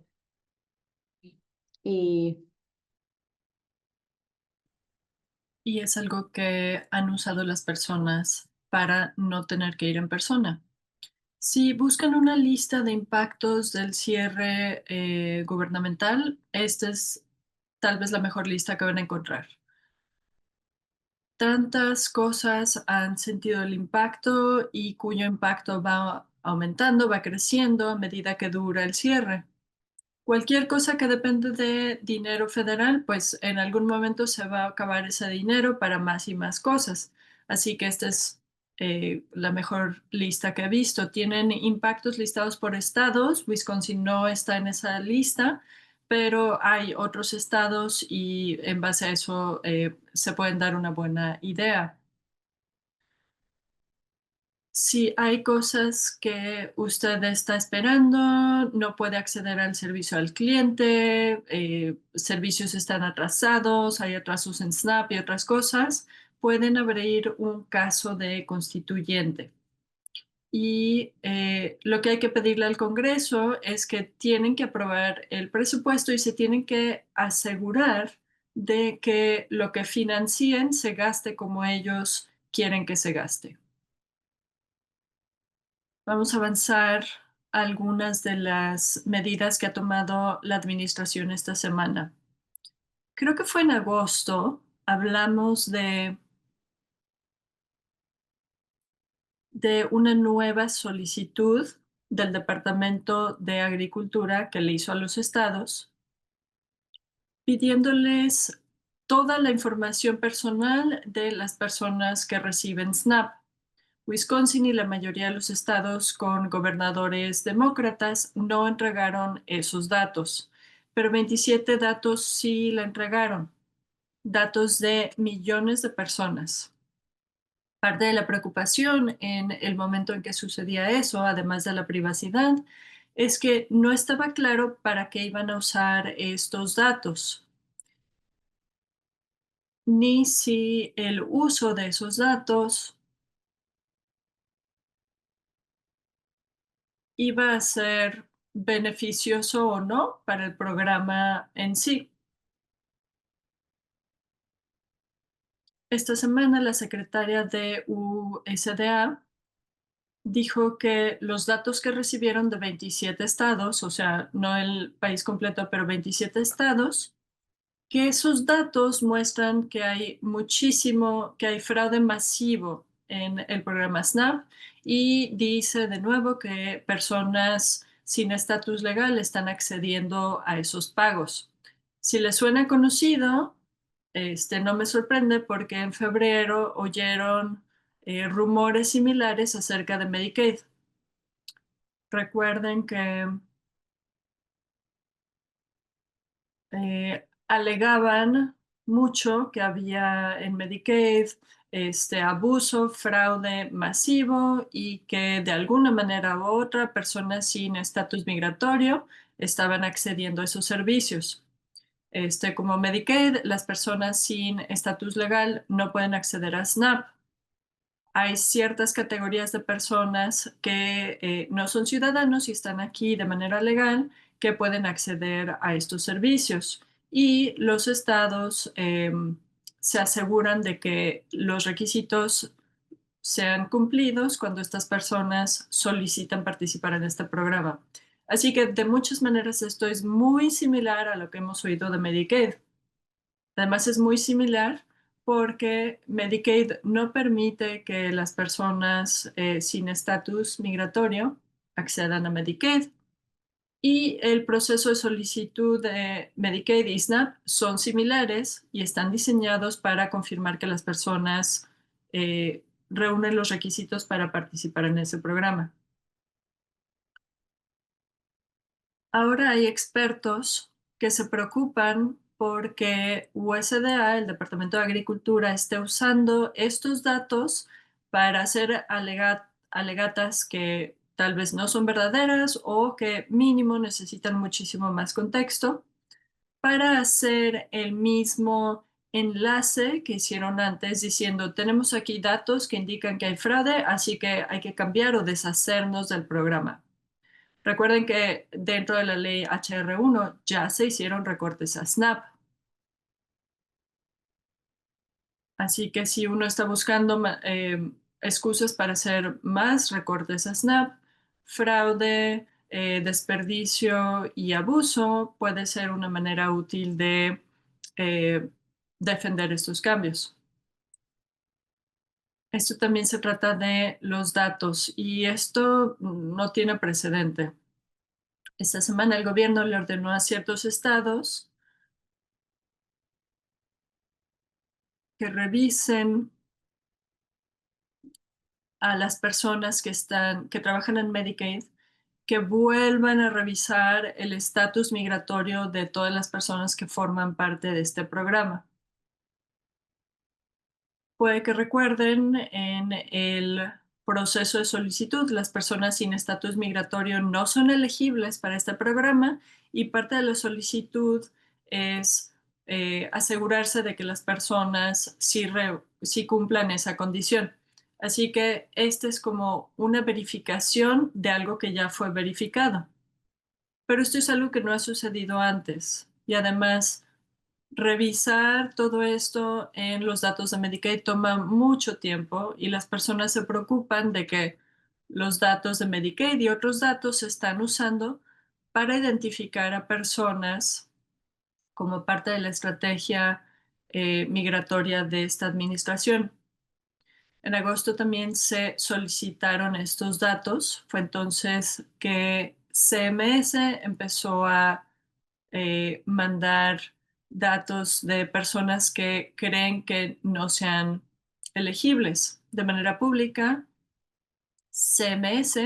Y Y es algo que han usado las personas para no tener que ir en persona. Si buscan una lista de impactos del cierre gubernamental, esta es tal vez la mejor lista que van a encontrar. Tantas cosas han sentido el impacto y cuyo impacto va aumentando, va creciendo a medida que dura el cierre. Cualquier cosa que depende de dinero federal, pues en algún momento se va a acabar ese dinero para más y más cosas. Así que esta es la mejor lista que he visto. Tienen impactos listados por estados. Wisconsin no está en esa lista, pero hay otros estados y en base a eso se pueden dar una buena idea. Si hay cosas que usted está esperando, no puede acceder al servicio al cliente, servicios están atrasados, hay atrasos en SNAP y otras cosas, pueden abrir un caso de constituyente. Y lo que hay que pedirle al Congreso es que tienen que aprobar el presupuesto y se tienen que asegurar de que lo que financien se gaste como ellos quieren que se gaste. Vamos a avanzar algunas de las medidas que ha tomado la administración esta semana. Creo que fue en agosto, hablamos de una nueva solicitud del Departamento de Agricultura que le hizo a los estados, pidiéndoles toda la información personal de las personas que reciben SNAP. Wisconsin y la mayoría de los estados con gobernadores demócratas no entregaron esos datos, pero 27 datos sí la entregaron, datos de millones de personas. Parte de la preocupación en el momento en que sucedía eso, además de la privacidad, es que no estaba claro para qué iban a usar estos datos, ni si el uso de esos datos iba a ser beneficioso o no para el programa en sí. Esta semana la secretaria de USDA dijo que los datos que recibieron de 27 estados, o sea, no el país completo, pero 27 estados, que esos datos muestran que hay muchísimo, que hay fraude masivo en el programa SNAP y dice de nuevo que personas sin estatus legal están accediendo a esos pagos. Si les suena conocido, no me sorprende porque en febrero oyeron rumores similares acerca de Medicaid. Recuerden que alegaban mucho que había en Medicaid abuso, fraude masivo y que de alguna manera u otra personas sin estatus migratorio estaban accediendo a esos servicios. Como Medicaid, las personas sin estatus legal no pueden acceder a SNAP. Hay ciertas categorías de personas que no son ciudadanos y están aquí de manera legal que pueden acceder a estos servicios. Y los estados se aseguran de que los requisitos sean cumplidos cuando estas personas solicitan participar en este programa. Así que de muchas maneras esto es muy similar a lo que hemos oído de Medicaid. Además es muy similar porque Medicaid no permite que las personas sin estatus migratorio accedan a Medicaid y el proceso de solicitud de Medicaid y SNAP son similares y están diseñados para confirmar que las personas reúnen los requisitos para participar en ese programa. Ahora hay expertos que se preocupan porque USDA, el Departamento de Agricultura, esté usando estos datos para hacer alegatas que tal vez no son verdaderas o que mínimo necesitan muchísimo más contexto para hacer el mismo enlace que hicieron antes diciendo tenemos aquí datos que indican que hay fraude, así que hay que cambiar o deshacernos del programa. Recuerden que dentro de la ley HR1 ya se hicieron recortes a SNAP. Así que si uno está buscando excusas para hacer más recortes a SNAP, fraude, desperdicio y abuso puede ser una manera útil de eh, defender estos cambios. Esto también se trata de los datos y esto no tiene precedente. Esta semana el gobierno le ordenó a ciertos estados que revisen a las personas que trabajan en Medicaid que vuelvan a revisar el estatus migratorio de todas las personas que forman parte de este programa. Puede que recuerden en el proceso de solicitud, las personas sin estatus migratorio no son elegibles para este programa y parte de la solicitud es asegurarse de que las personas sí cumplan esa condición. Así que esta es como una verificación de algo que ya fue verificado. Pero esto es algo que no ha sucedido antes. Y además, revisar todo esto en los datos de Medicaid toma mucho tiempo y las personas se preocupan de que los datos de Medicaid y otros datos se están usando para identificar a personas como parte de la estrategia migratoria de esta administración. En agosto también se solicitaron estos datos. Fue entonces que CMS empezó a mandar datos de personas que creen que no sean elegibles de manera pública. CMS,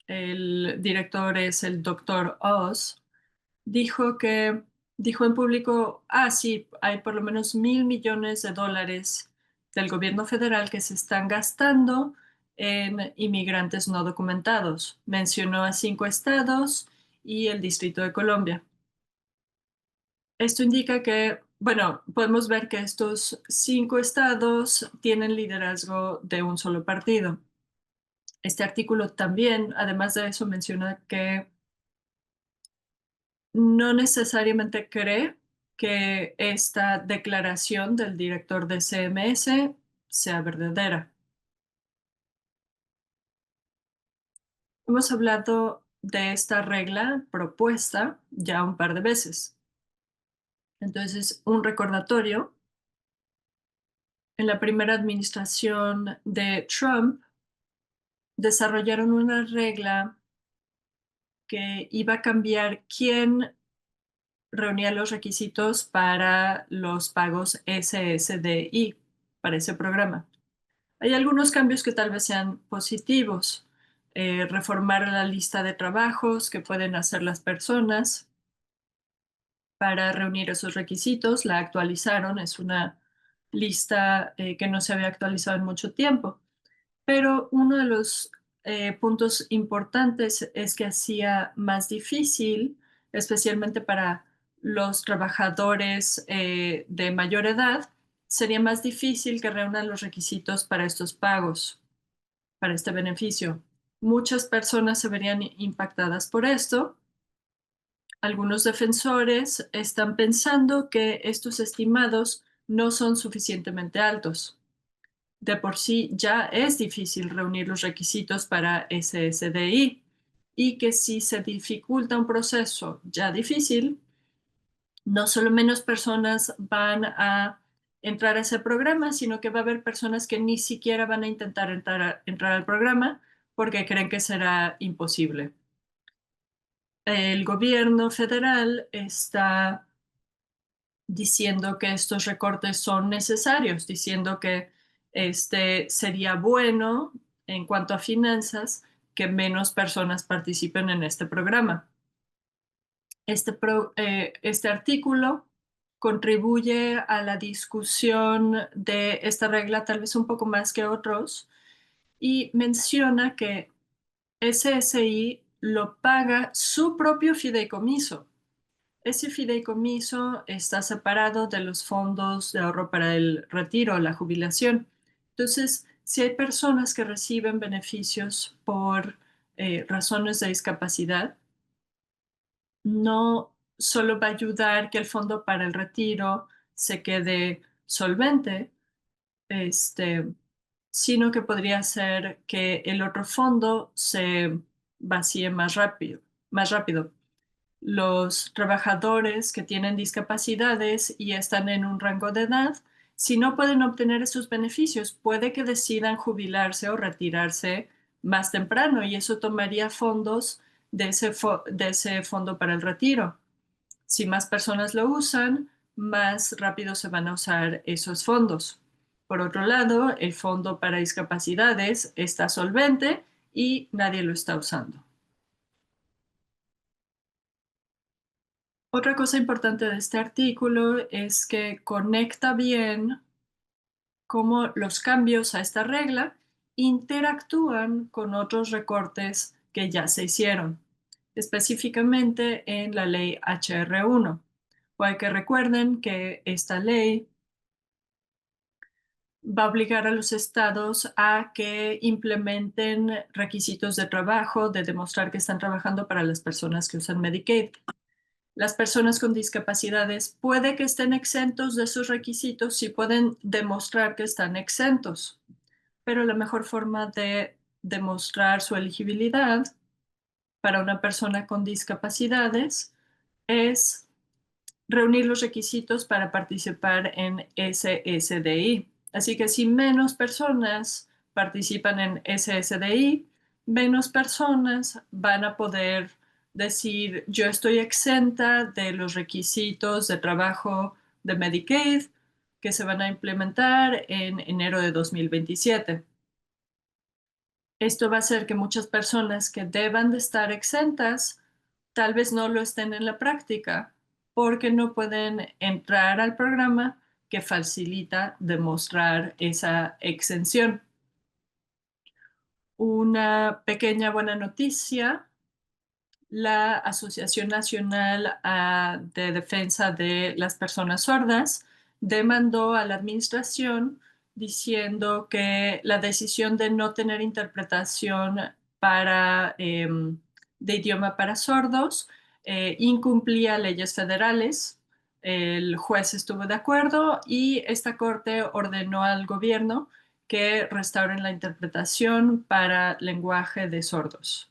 el director es el doctor Oz, dijo que dijo en público, sí, hay por lo menos $1,000 millones del gobierno federal que se están gastando en inmigrantes no documentados. Mencionó a 5 estados y el Distrito de Colombia. Esto indica que, bueno, podemos ver que estos 5 estados tienen liderazgo de un solo partido. Este artículo también, además de eso, menciona que no necesariamente cree que esta declaración del director de CMS sea verdadera. Hemos hablado de esta regla propuesta ya un par de veces. Entonces, un recordatorio. En la primera administración de Trump, desarrollaron una regla que iba a cambiar quién reunía los requisitos para los pagos SSDI, para ese programa. Hay algunos cambios que tal vez sean positivos. Reformar la lista de trabajos que pueden hacer las personas para reunir esos requisitos. La actualizaron, es una lista que no se había actualizado en mucho tiempo. Pero uno de los puntos importantes es que hacía más difícil, especialmente para los trabajadores de mayor edad, sería más difícil que reúnan los requisitos para estos pagos, para este beneficio. Muchas personas se verían impactadas por esto. Algunos defensores están pensando que estos estimados no son suficientemente altos. De por sí ya es difícil reunir los requisitos para SSDI y que si se dificulta un proceso ya difícil, no solo menos personas van a entrar a ese programa, sino que va a haber personas que ni siquiera van a intentar entrar al programa porque creen que será imposible. El gobierno federal está diciendo que estos recortes son necesarios, diciendo que sería bueno en cuanto a finanzas que menos personas participen en este programa. Este artículo contribuye a la discusión de esta regla tal vez un poco más que otros y menciona que SSI lo paga su propio fideicomiso. Ese fideicomiso está separado de los fondos de ahorro para el retiro o la jubilación. Entonces, si hay personas que reciben beneficios por razones de discapacidad, no solo va a ayudar que el fondo para el retiro se quede solvente, este, sino que podría hacer que el otro fondo se vacíe más rápido. Los trabajadores que tienen discapacidades y están en un rango de edad, si no pueden obtener esos beneficios, puede que decidan jubilarse o retirarse más temprano y eso tomaría fondos de ese fondo para el retiro. Si más personas lo usan, más rápido se van a usar esos fondos. Por otro lado, el fondo para discapacidades está solvente y nadie lo está usando. Otra cosa importante de este artículo es que conecta bien cómo los cambios a esta regla interactúan con otros recortes que ya se hicieron, específicamente en la ley HR1. Hay que recuerden que esta ley va a obligar a los estados a que implementen requisitos de trabajo, de demostrar que están trabajando para las personas que usan Medicaid. Las personas con discapacidades puede que estén exentos de esos requisitos si pueden demostrar que están exentos, pero la mejor forma de demostrar su elegibilidad para una persona con discapacidades es reunir los requisitos para participar en SSDI. Así que si menos personas participan en SSDI, menos personas van a poder decir yo estoy exenta de los requisitos de trabajo de Medicaid que se van a implementar en enero de 2027. Esto va a hacer que muchas personas que deban de estar exentas tal vez no lo estén en la práctica porque no pueden entrar al programa que facilita demostrar esa exención. Una pequeña buena noticia: la Asociación Nacional de Defensa de las Personas Sordas demandó a la administración diciendo que la decisión de no tener interpretación de idioma para sordos incumplía leyes federales. El juez estuvo de acuerdo y esta corte ordenó al gobierno que restauren la interpretación para lenguaje de sordos.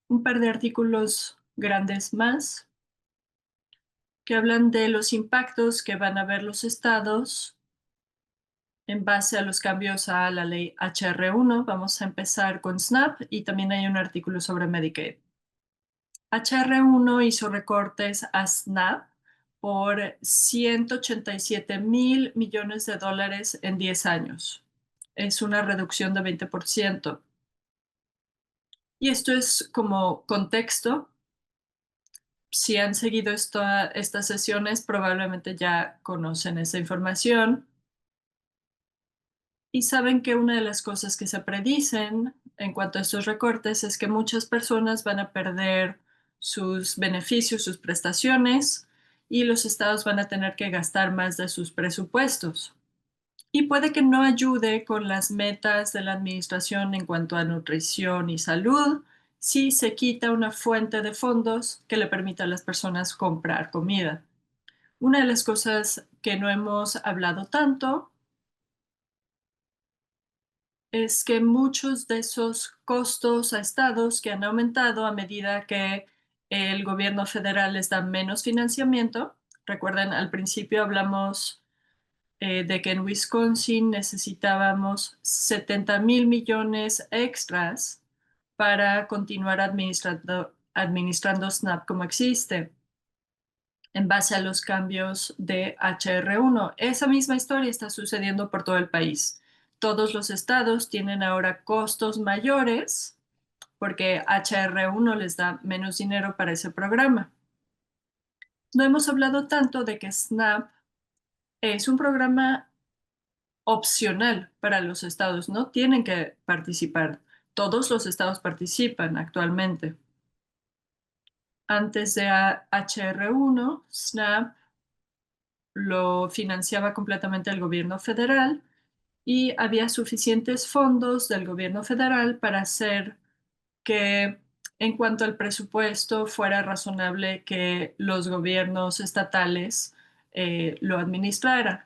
Un par de artículos grandes más que hablan de los impactos que van a ver los estados en base a los cambios a la ley HR1. Vamos a empezar con SNAP y también hay un artículo sobre Medicaid. HR1 hizo recortes a SNAP por 187 mil millones de dólares en 10 años. Es una reducción de 20%. Y esto es como contexto. Si han seguido estas sesiones, probablemente ya conocen esa información y saben que una de las cosas que se predicen en cuanto a estos recortes es que muchas personas van a perder sus beneficios, sus prestaciones, y los estados van a tener que gastar más de sus presupuestos. Y puede que no ayude con las metas de la administración en cuanto a nutrición y salud si se quita una fuente de fondos que le permita a las personas comprar comida. Una de las cosas que no hemos hablado tanto es que muchos de esos costos a estados que han aumentado a medida que el gobierno federal les da menos financiamiento. Recuerden, al principio hablamos de que en Wisconsin necesitábamos 70 mil millones extras para continuar administrando SNAP como existe, en base a los cambios de HR1. Esa misma historia está sucediendo por todo el país. Todos los estados tienen ahora costos mayores porque HR1 les da menos dinero para ese programa. No hemos hablado tanto de que SNAP es un programa opcional para los estados, no tienen que participar. Todos los estados participan actualmente. Antes de HR1, SNAP lo financiaba completamente el gobierno federal y había suficientes fondos del gobierno federal para hacer que, en cuanto al presupuesto, fuera razonable que los gobiernos estatales lo administraran.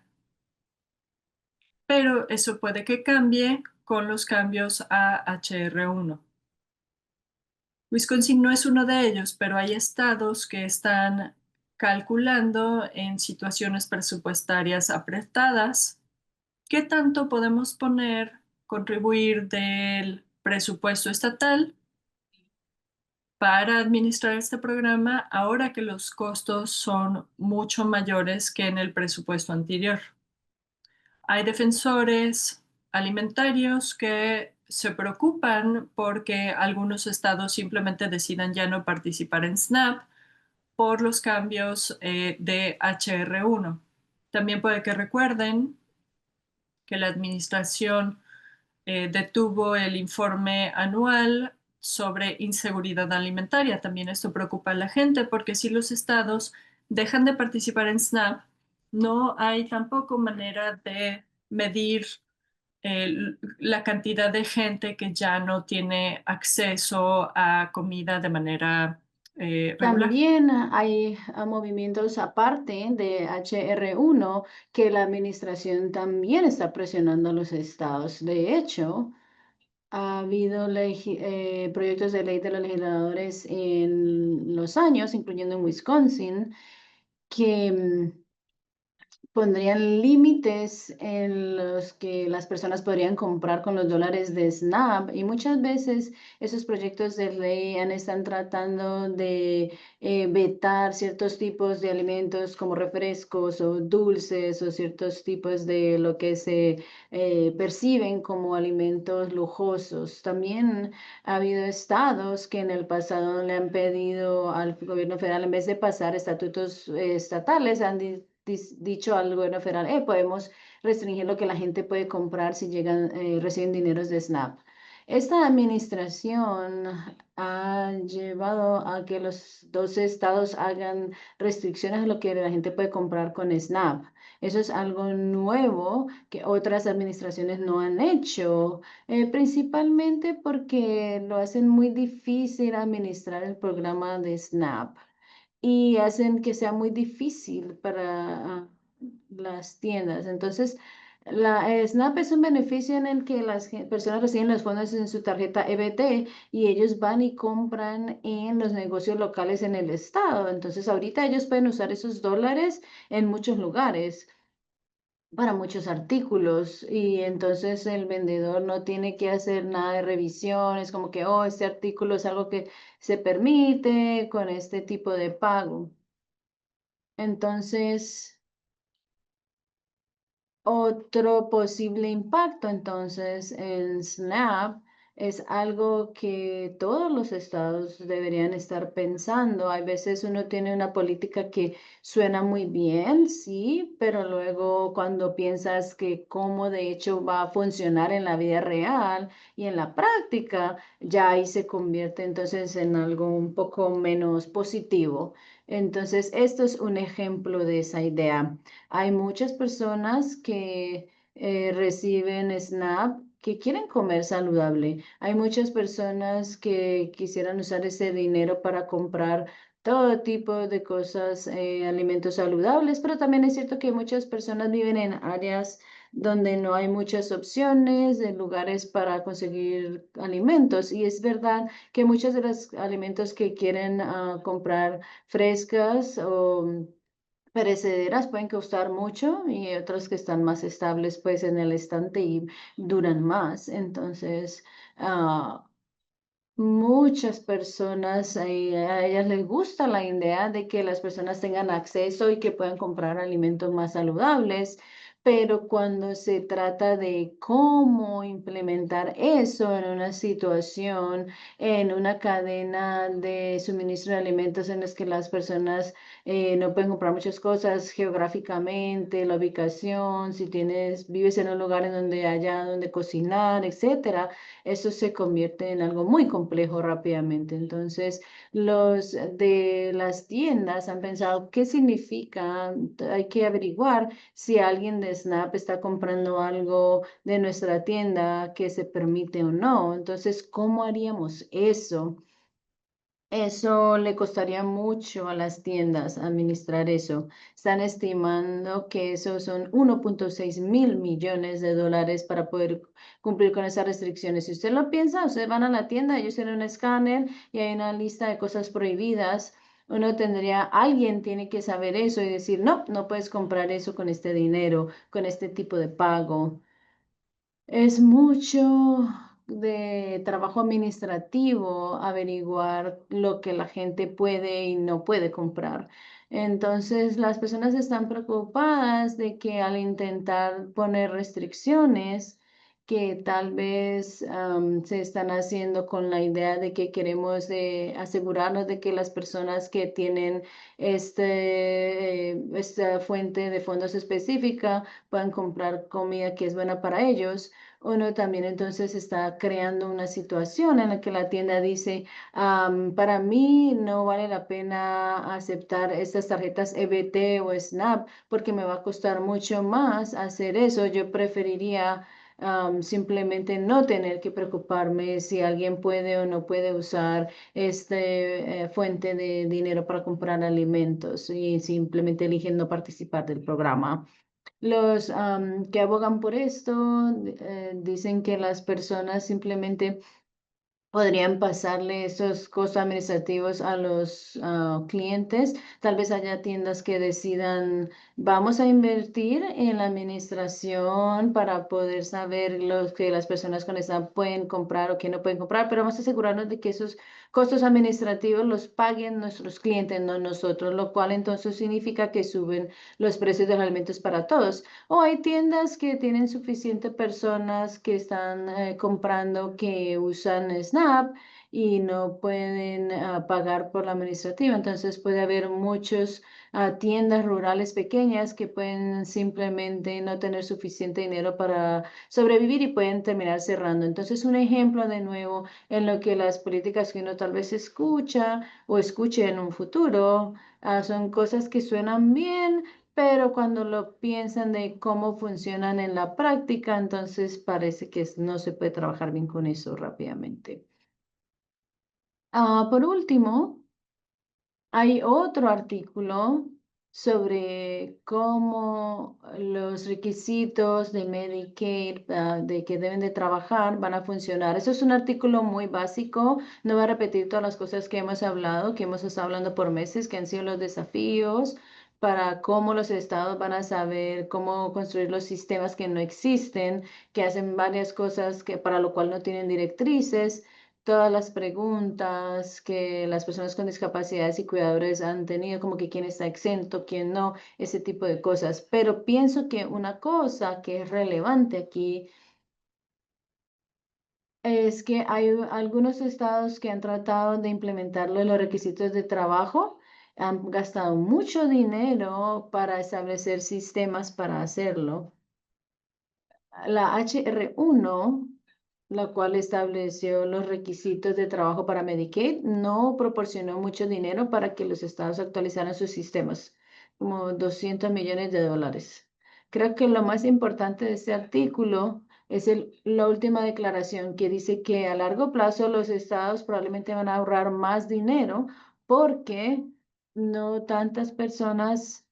Pero eso puede que cambie con los cambios a HR1. Wisconsin no es uno de ellos, pero hay estados que están calculando en situaciones presupuestarias apretadas qué tanto podemos contribuir del presupuesto estatal para administrar este programa ahora que los costos son mucho mayores que en el presupuesto anterior. Hay defensores alimentarios que se preocupan porque algunos estados simplemente decidan ya no participar en SNAP por los cambios de HR1. También puede que recuerden que la administración detuvo el informe anual sobre inseguridad alimentaria. También esto preocupa a la gente porque si los estados dejan de participar en SNAP, no hay tampoco manera de medir la cantidad de gente que ya no tiene acceso a comida de manera regular. También hay movimientos aparte de HR1 que la administración también está presionando a los estados. De hecho, ha habido proyectos de ley de los legisladores en los años, incluyendo en Wisconsin, que pondrían límites en los que las personas podrían comprar con los dólares de SNAP y muchas veces esos proyectos de ley están tratando de vetar ciertos tipos de alimentos como refrescos o dulces o ciertos tipos de lo que se perciben como alimentos lujosos. También ha habido estados que en el pasado le han pedido al gobierno federal, en vez de pasar estatutos estatales, han dicho al gobierno federal, podemos restringir lo que la gente puede comprar si llegan, reciben dineros de SNAP. Esta administración ha llevado a que los 12 estados hagan restricciones a lo que la gente puede comprar con SNAP. Eso es algo nuevo que otras administraciones no han hecho, principalmente porque lo hacen muy difícil administrar el programa de SNAP y hacen que sea muy difícil para las tiendas. Entonces, la SNAP es un beneficio en el que las personas reciben los fondos en su tarjeta EBT y ellos van y compran en los negocios locales en el estado. Entonces, ahorita ellos pueden usar esos dólares en muchos lugares para muchos artículos y entonces el vendedor no tiene que hacer nada de revisiones, como que, oh, este artículo es algo que se permite con este tipo de pago. Entonces, otro posible impacto entonces en SNAP es algo que todos los estados deberían estar pensando. Hay veces uno tiene una política que suena muy bien, sí, pero luego cuando piensas que cómo de hecho va a funcionar en la vida real y en la práctica, ya ahí se convierte entonces en algo un poco menos positivo. Entonces, esto es un ejemplo de esa idea. Hay muchas personas que reciben SNAP que quieren comer saludable. Hay muchas personas que quisieran usar ese dinero para comprar todo tipo de cosas, alimentos saludables, pero también es cierto que muchas personas viven en áreas donde no hay muchas opciones, de lugares para conseguir alimentos. Y es verdad que muchos de los alimentos que quieren comprar frescas o perecederas pueden costar mucho y otras que están más estables pues en el estante y duran más. Entonces, ah, muchas personas, a ellas les gusta la idea de que las personas tengan acceso y que puedan comprar alimentos más saludables, pero cuando se trata de cómo implementar eso en una situación, en una cadena de suministro de alimentos en las que las personas no pueden comprar muchas cosas geográficamente, la ubicación, si vives en un lugar en donde haya donde cocinar, etcétera, eso se convierte en algo muy complejo rápidamente. Entonces, los de las tiendas han pensado, ¿qué significa? Hay que averiguar si alguien de Snap está comprando algo de nuestra tienda que se permite o no. Entonces, ¿cómo haríamos eso? Eso le costaría mucho a las tiendas administrar eso. Están estimando que eso son 1,6 mil millones de dólares para poder cumplir con esas restricciones. Si usted lo piensa, ustedes van a la tienda, ellos tienen un escáner y hay una lista de cosas prohibidas. Alguien tiene que saber eso y decir, no, no puedes comprar eso con este dinero, con este tipo de pago. Es mucho. de trabajo administrativo averiguar lo que la gente puede y no puede comprar. Entonces, las personas están preocupadas de que al intentar poner restricciones, que tal vez se están haciendo con la idea de que queremos asegurarnos de que las personas que tienen esta fuente de fondos específica puedan comprar comida que es buena para ellos. Uno también entonces está creando una situación en la que la tienda dice, para mí no vale la pena aceptar estas tarjetas EBT o SNAP porque me va a costar mucho más hacer eso. Yo preferiría simplemente no tener que preocuparme si alguien puede o no puede usar fuente de dinero para comprar alimentos y simplemente eligen no participar del programa. Los que abogan por esto dicen que las personas simplemente podrían pasarle esos costos administrativos a los clientes. Tal vez haya tiendas que decidan, vamos a invertir en la administración para poder saber lo que las personas con esa pueden comprar o que no pueden comprar, pero vamos a asegurarnos de que esos costos administrativos los paguen nuestros clientes, no nosotros, lo cual entonces significa que suben los precios de los alimentos para todos. O hay tiendas que tienen suficiente personas que están comprando que usan SNAP y no pueden pagar por la administrativa. Entonces puede haber muchas tiendas rurales pequeñas que pueden simplemente no tener suficiente dinero para sobrevivir y pueden terminar cerrando. Entonces un ejemplo de nuevo en lo que las políticas que uno tal vez escucha o escuche en un futuro son cosas que suenan bien, pero cuando lo piensan de cómo funcionan en la práctica, entonces parece que no se puede trabajar bien con eso rápidamente. Por último, hay otro artículo sobre cómo los requisitos de Medicaid, de que deben de trabajar van a funcionar. Eso es un artículo muy básico. No voy a repetir todas las cosas que hemos hablado, que hemos estado hablando por meses, que han sido los desafíos para cómo los estados van a saber cómo construir los sistemas que no existen, que hacen varias cosas que para lo cual no tienen directrices, todas las preguntas que las personas con discapacidades y cuidadores han tenido, como que quién está exento, quién no, ese tipo de cosas. Pero pienso que una cosa que es relevante aquí es que hay algunos estados que han tratado de implementarlo en los requisitos de trabajo, han gastado mucho dinero para establecer sistemas para hacerlo. La HR1, la cual estableció los requisitos de trabajo para Medicaid, no proporcionó mucho dinero para que los estados actualizaran sus sistemas, como 200 millones de dólares. Creo que lo más importante de este artículo es la última declaración que dice que a largo plazo los estados probablemente van a ahorrar más dinero porque no tantas personas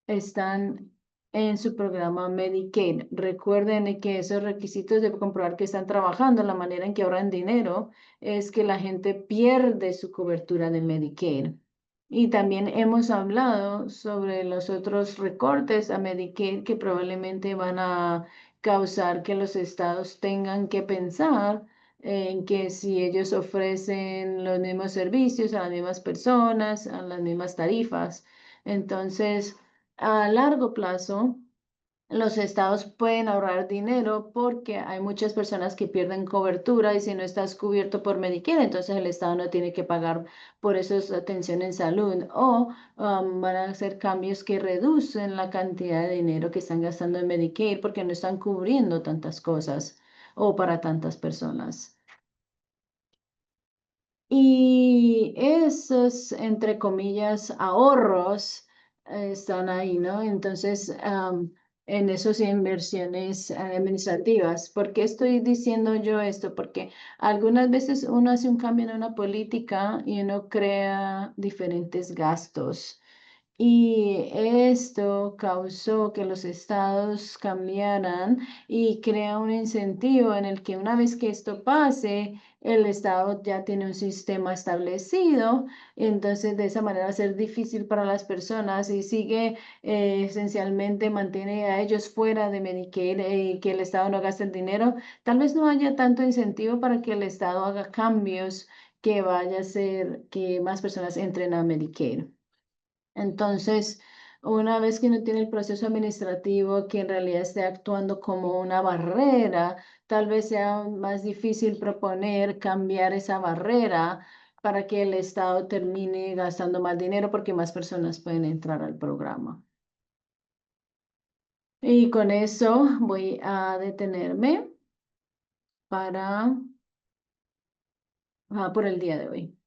están en su programa Medicaid. Recuerden que esos requisitos de comprobar que están trabajando, la manera en que ahorran dinero, es que la gente pierde su cobertura de Medicaid. Y también hemos hablado sobre los otros recortes a Medicaid que probablemente van a causar que los estados tengan que pensar en que si ellos ofrecen los mismos servicios a las mismas personas, a las mismas tarifas, entonces a largo plazo, los estados pueden ahorrar dinero porque hay muchas personas que pierden cobertura y si no estás cubierto por Medicare, entonces el estado no tiene que pagar por eso atención en salud o van a hacer cambios que reducen la cantidad de dinero que están gastando en Medicare porque no están cubriendo tantas cosas o para tantas personas. Y esos, entre comillas, ahorros están ahí, ¿no? Entonces, en esas inversiones administrativas. ¿Por qué estoy diciendo yo esto? Porque algunas veces uno hace un cambio en una política y uno crea diferentes gastos Y esto causó que los estados cambiaran y crea un incentivo en el que una vez que esto pase, el estado ya tiene un sistema establecido, entonces de esa manera va a ser difícil para las personas y sigue esencialmente mantiene a ellos fuera de Medicaid y que el estado no gaste el dinero. Tal vez no haya tanto incentivo para que el estado haga cambios que vaya a hacer que más personas entren a Medicaid. Entonces, una vez que uno tiene el proceso administrativo que en realidad esté actuando como una barrera, tal vez sea más difícil proponer cambiar esa barrera para que el Estado termine gastando más dinero porque más personas pueden entrar al programa. Y con eso voy a detenerme para por el día de hoy.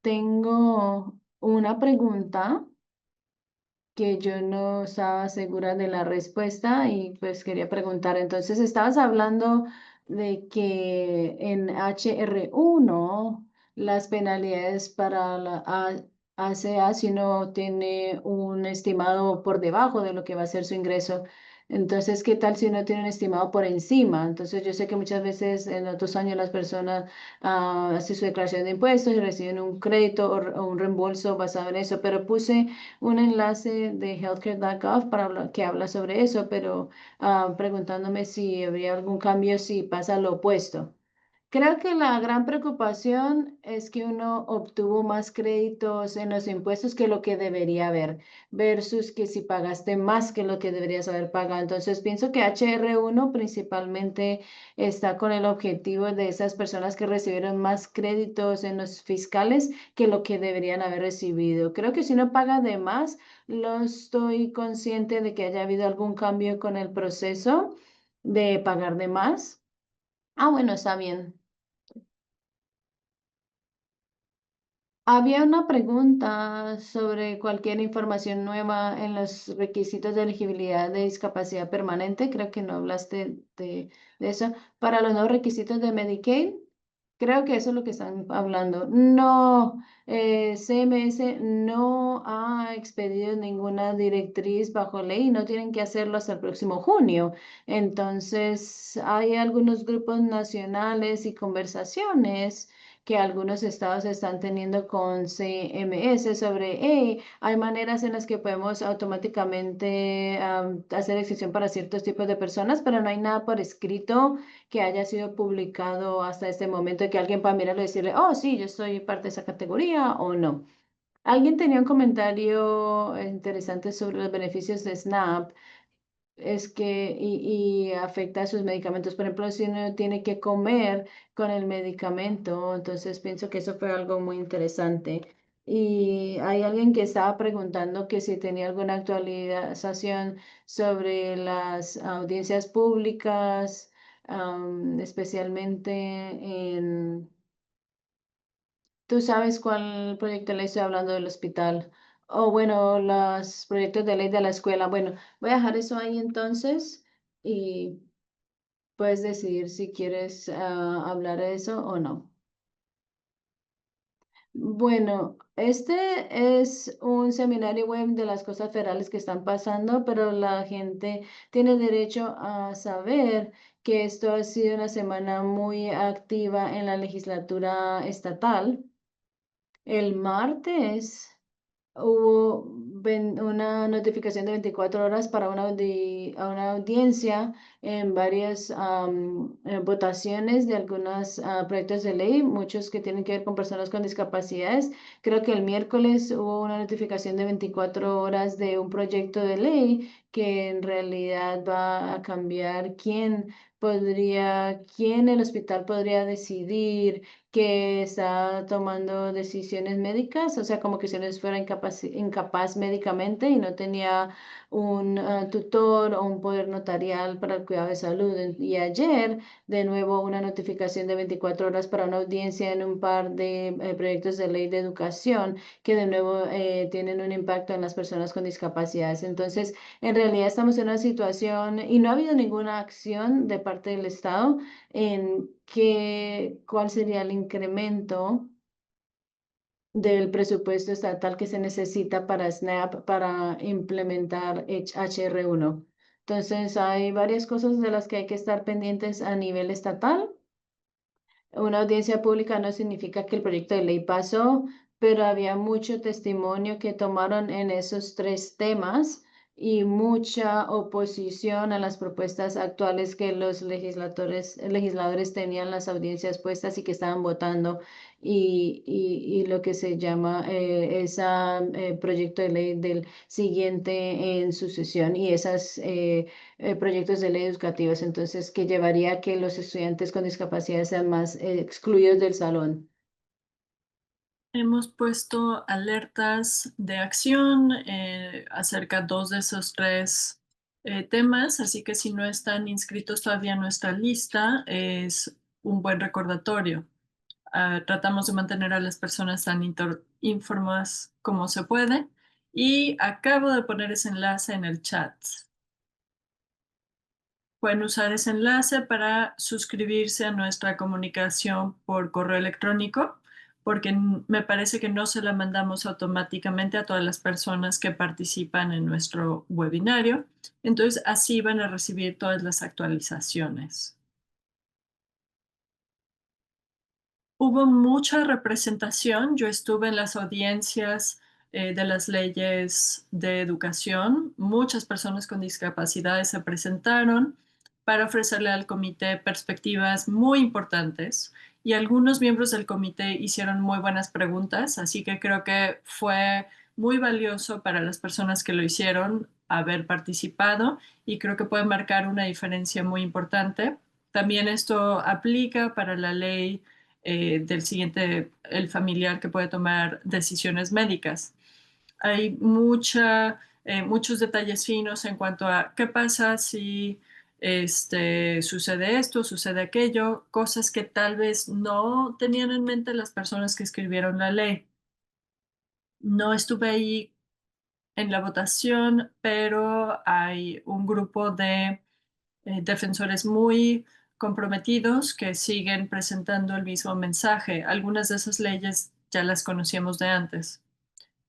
Tengo una pregunta que yo no estaba segura de la respuesta y pues quería preguntar. Entonces, estabas hablando de que en HR1 las penalidades para la ACA si uno tiene un estimado por debajo de lo que va a ser su ingreso. Entonces, ¿qué tal si uno tiene un estimado por encima? Entonces, yo sé que muchas veces en otros años las personas hacen su declaración de impuestos y reciben un crédito o un reembolso basado en eso, pero puse un enlace de healthcare.gov que habla sobre eso, pero preguntándome si habría algún cambio si pasa lo opuesto. Creo que la gran preocupación es que uno obtuvo más créditos en los impuestos que lo que debería haber, versus que si pagaste más que lo que deberías haber pagado. Entonces, pienso que HR1 principalmente está con el objetivo de esas personas que recibieron más créditos en los fiscales que lo que deberían haber recibido. Creo que si uno paga de más, no estoy consciente de que haya habido algún cambio con el proceso de pagar de más. Bueno, está bien. Había una pregunta sobre cualquier información nueva en los requisitos de elegibilidad de discapacidad permanente. Creo que no hablaste de eso. Para los nuevos requisitos de Medicaid, creo que eso es lo que están hablando. No, CMS no ha expedido ninguna directriz bajo ley y no tienen que hacerlo hasta el próximo junio. Entonces, hay algunos grupos nacionales y conversaciones que algunos estados están teniendo con CMS sobre, hey, hay maneras en las que podemos automáticamente hacer excepción para ciertos tipos de personas, pero no hay nada por escrito que haya sido publicado hasta este momento que alguien pueda mirarlo y decirle, oh, sí, yo soy parte de esa categoría o no. Alguien tenía un comentario interesante sobre los beneficios de SNAP es que y afecta a sus medicamentos. Por ejemplo, si uno tiene que comer con el medicamento, entonces pienso que eso fue algo muy interesante. Y hay alguien que estaba preguntando que si tenía alguna actualización sobre las audiencias públicas, especialmente en ¿tú sabes cuál proyecto de ley estoy hablando del hospital? O bueno, los proyectos de ley de la escuela. Bueno, voy a dejar eso ahí entonces y puedes decidir si quieres hablar de eso o no. Bueno, este es un seminario web de las cosas federales que están pasando, pero la gente tiene derecho a saber que esto ha sido una semana muy activa en la legislatura estatal. El martes hubo una notificación de 24 horas para a una audiencia en varias votaciones de algunos proyectos de ley, muchos que tienen que ver con personas con discapacidades. Creo que el miércoles hubo una notificación de 24 horas de un proyecto de ley que en realidad va a cambiar quién el hospital podría decidir que está tomando decisiones médicas, o sea, como que si les fuera incapaz médicamente y no tenía un tutor o un poder notarial para el cuidado de salud. Y ayer, de nuevo, una notificación de 24 horas para una audiencia en un par de proyectos de ley de educación que de nuevo tienen un impacto en las personas con discapacidades. Entonces, en realidad estamos en una situación y no ha habido ninguna acción de parte del Estado en cuál sería el incremento del presupuesto estatal que se necesita para SNAP para implementar HR1. Entonces, hay varias cosas de las que hay que estar pendientes a nivel estatal. Una audiencia pública no significa que el proyecto de ley pasó, pero había mucho testimonio que tomaron en esos tres temas y mucha oposición a las propuestas actuales que los legisladores tenían las audiencias puestas y que estaban votando y lo que se llama esa proyecto de ley del siguiente en sucesión y esas proyectos de ley educativos, entonces, que llevaría a que los estudiantes con discapacidad sean más excluidos del salón. Hemos puesto alertas de acción acerca de dos de esos tres temas, así que si no están inscritos todavía en nuestra lista, es un buen recordatorio. Tratamos de mantener a las personas tan informadas como se puede y acabo de poner ese enlace en el chat. Pueden usar ese enlace para suscribirse a nuestra comunicación por correo electrónico, porque me parece que no se la mandamos automáticamente a todas las personas que participan en nuestro webinario. Entonces, así van a recibir todas las actualizaciones. Hubo mucha representación. Yo estuve en las audiencias de las leyes de educación. Muchas personas con discapacidades se presentaron para ofrecerle al comité perspectivas muy importantes y algunos miembros del comité hicieron muy buenas preguntas, así que creo que fue muy valioso para las personas que lo hicieron haber participado y creo que puede marcar una diferencia muy importante. También esto aplica para la ley del siguiente, el familiar que puede tomar decisiones médicas. Hay muchos detalles finos en cuanto a qué pasa si sucede esto, sucede aquello, cosas que tal vez no tenían en mente las personas que escribieron la ley. No estuve ahí en la votación, pero hay un grupo de defensores muy comprometidos que siguen presentando el mismo mensaje. Algunas de esas leyes ya las conocíamos de antes.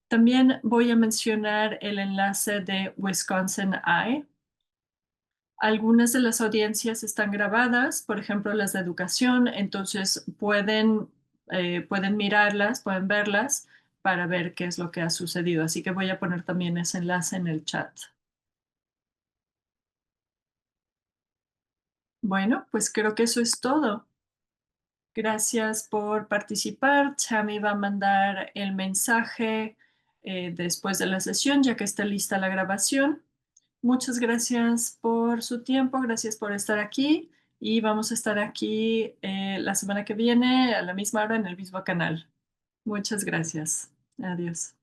También voy a mencionar el enlace de Wisconsin Eye. Algunas de las audiencias están grabadas, por ejemplo las de educación, entonces pueden mirarlas, pueden verlas para ver qué es lo que ha sucedido. Así que voy a poner también ese enlace en el chat. Bueno, pues creo que eso es todo. Gracias por participar. Chami va a mandar el mensaje después de la sesión, ya que está lista la grabación. Muchas gracias por su tiempo, gracias por estar aquí y vamos a estar aquí la semana que viene a la misma hora en el mismo canal. Muchas gracias. Adiós.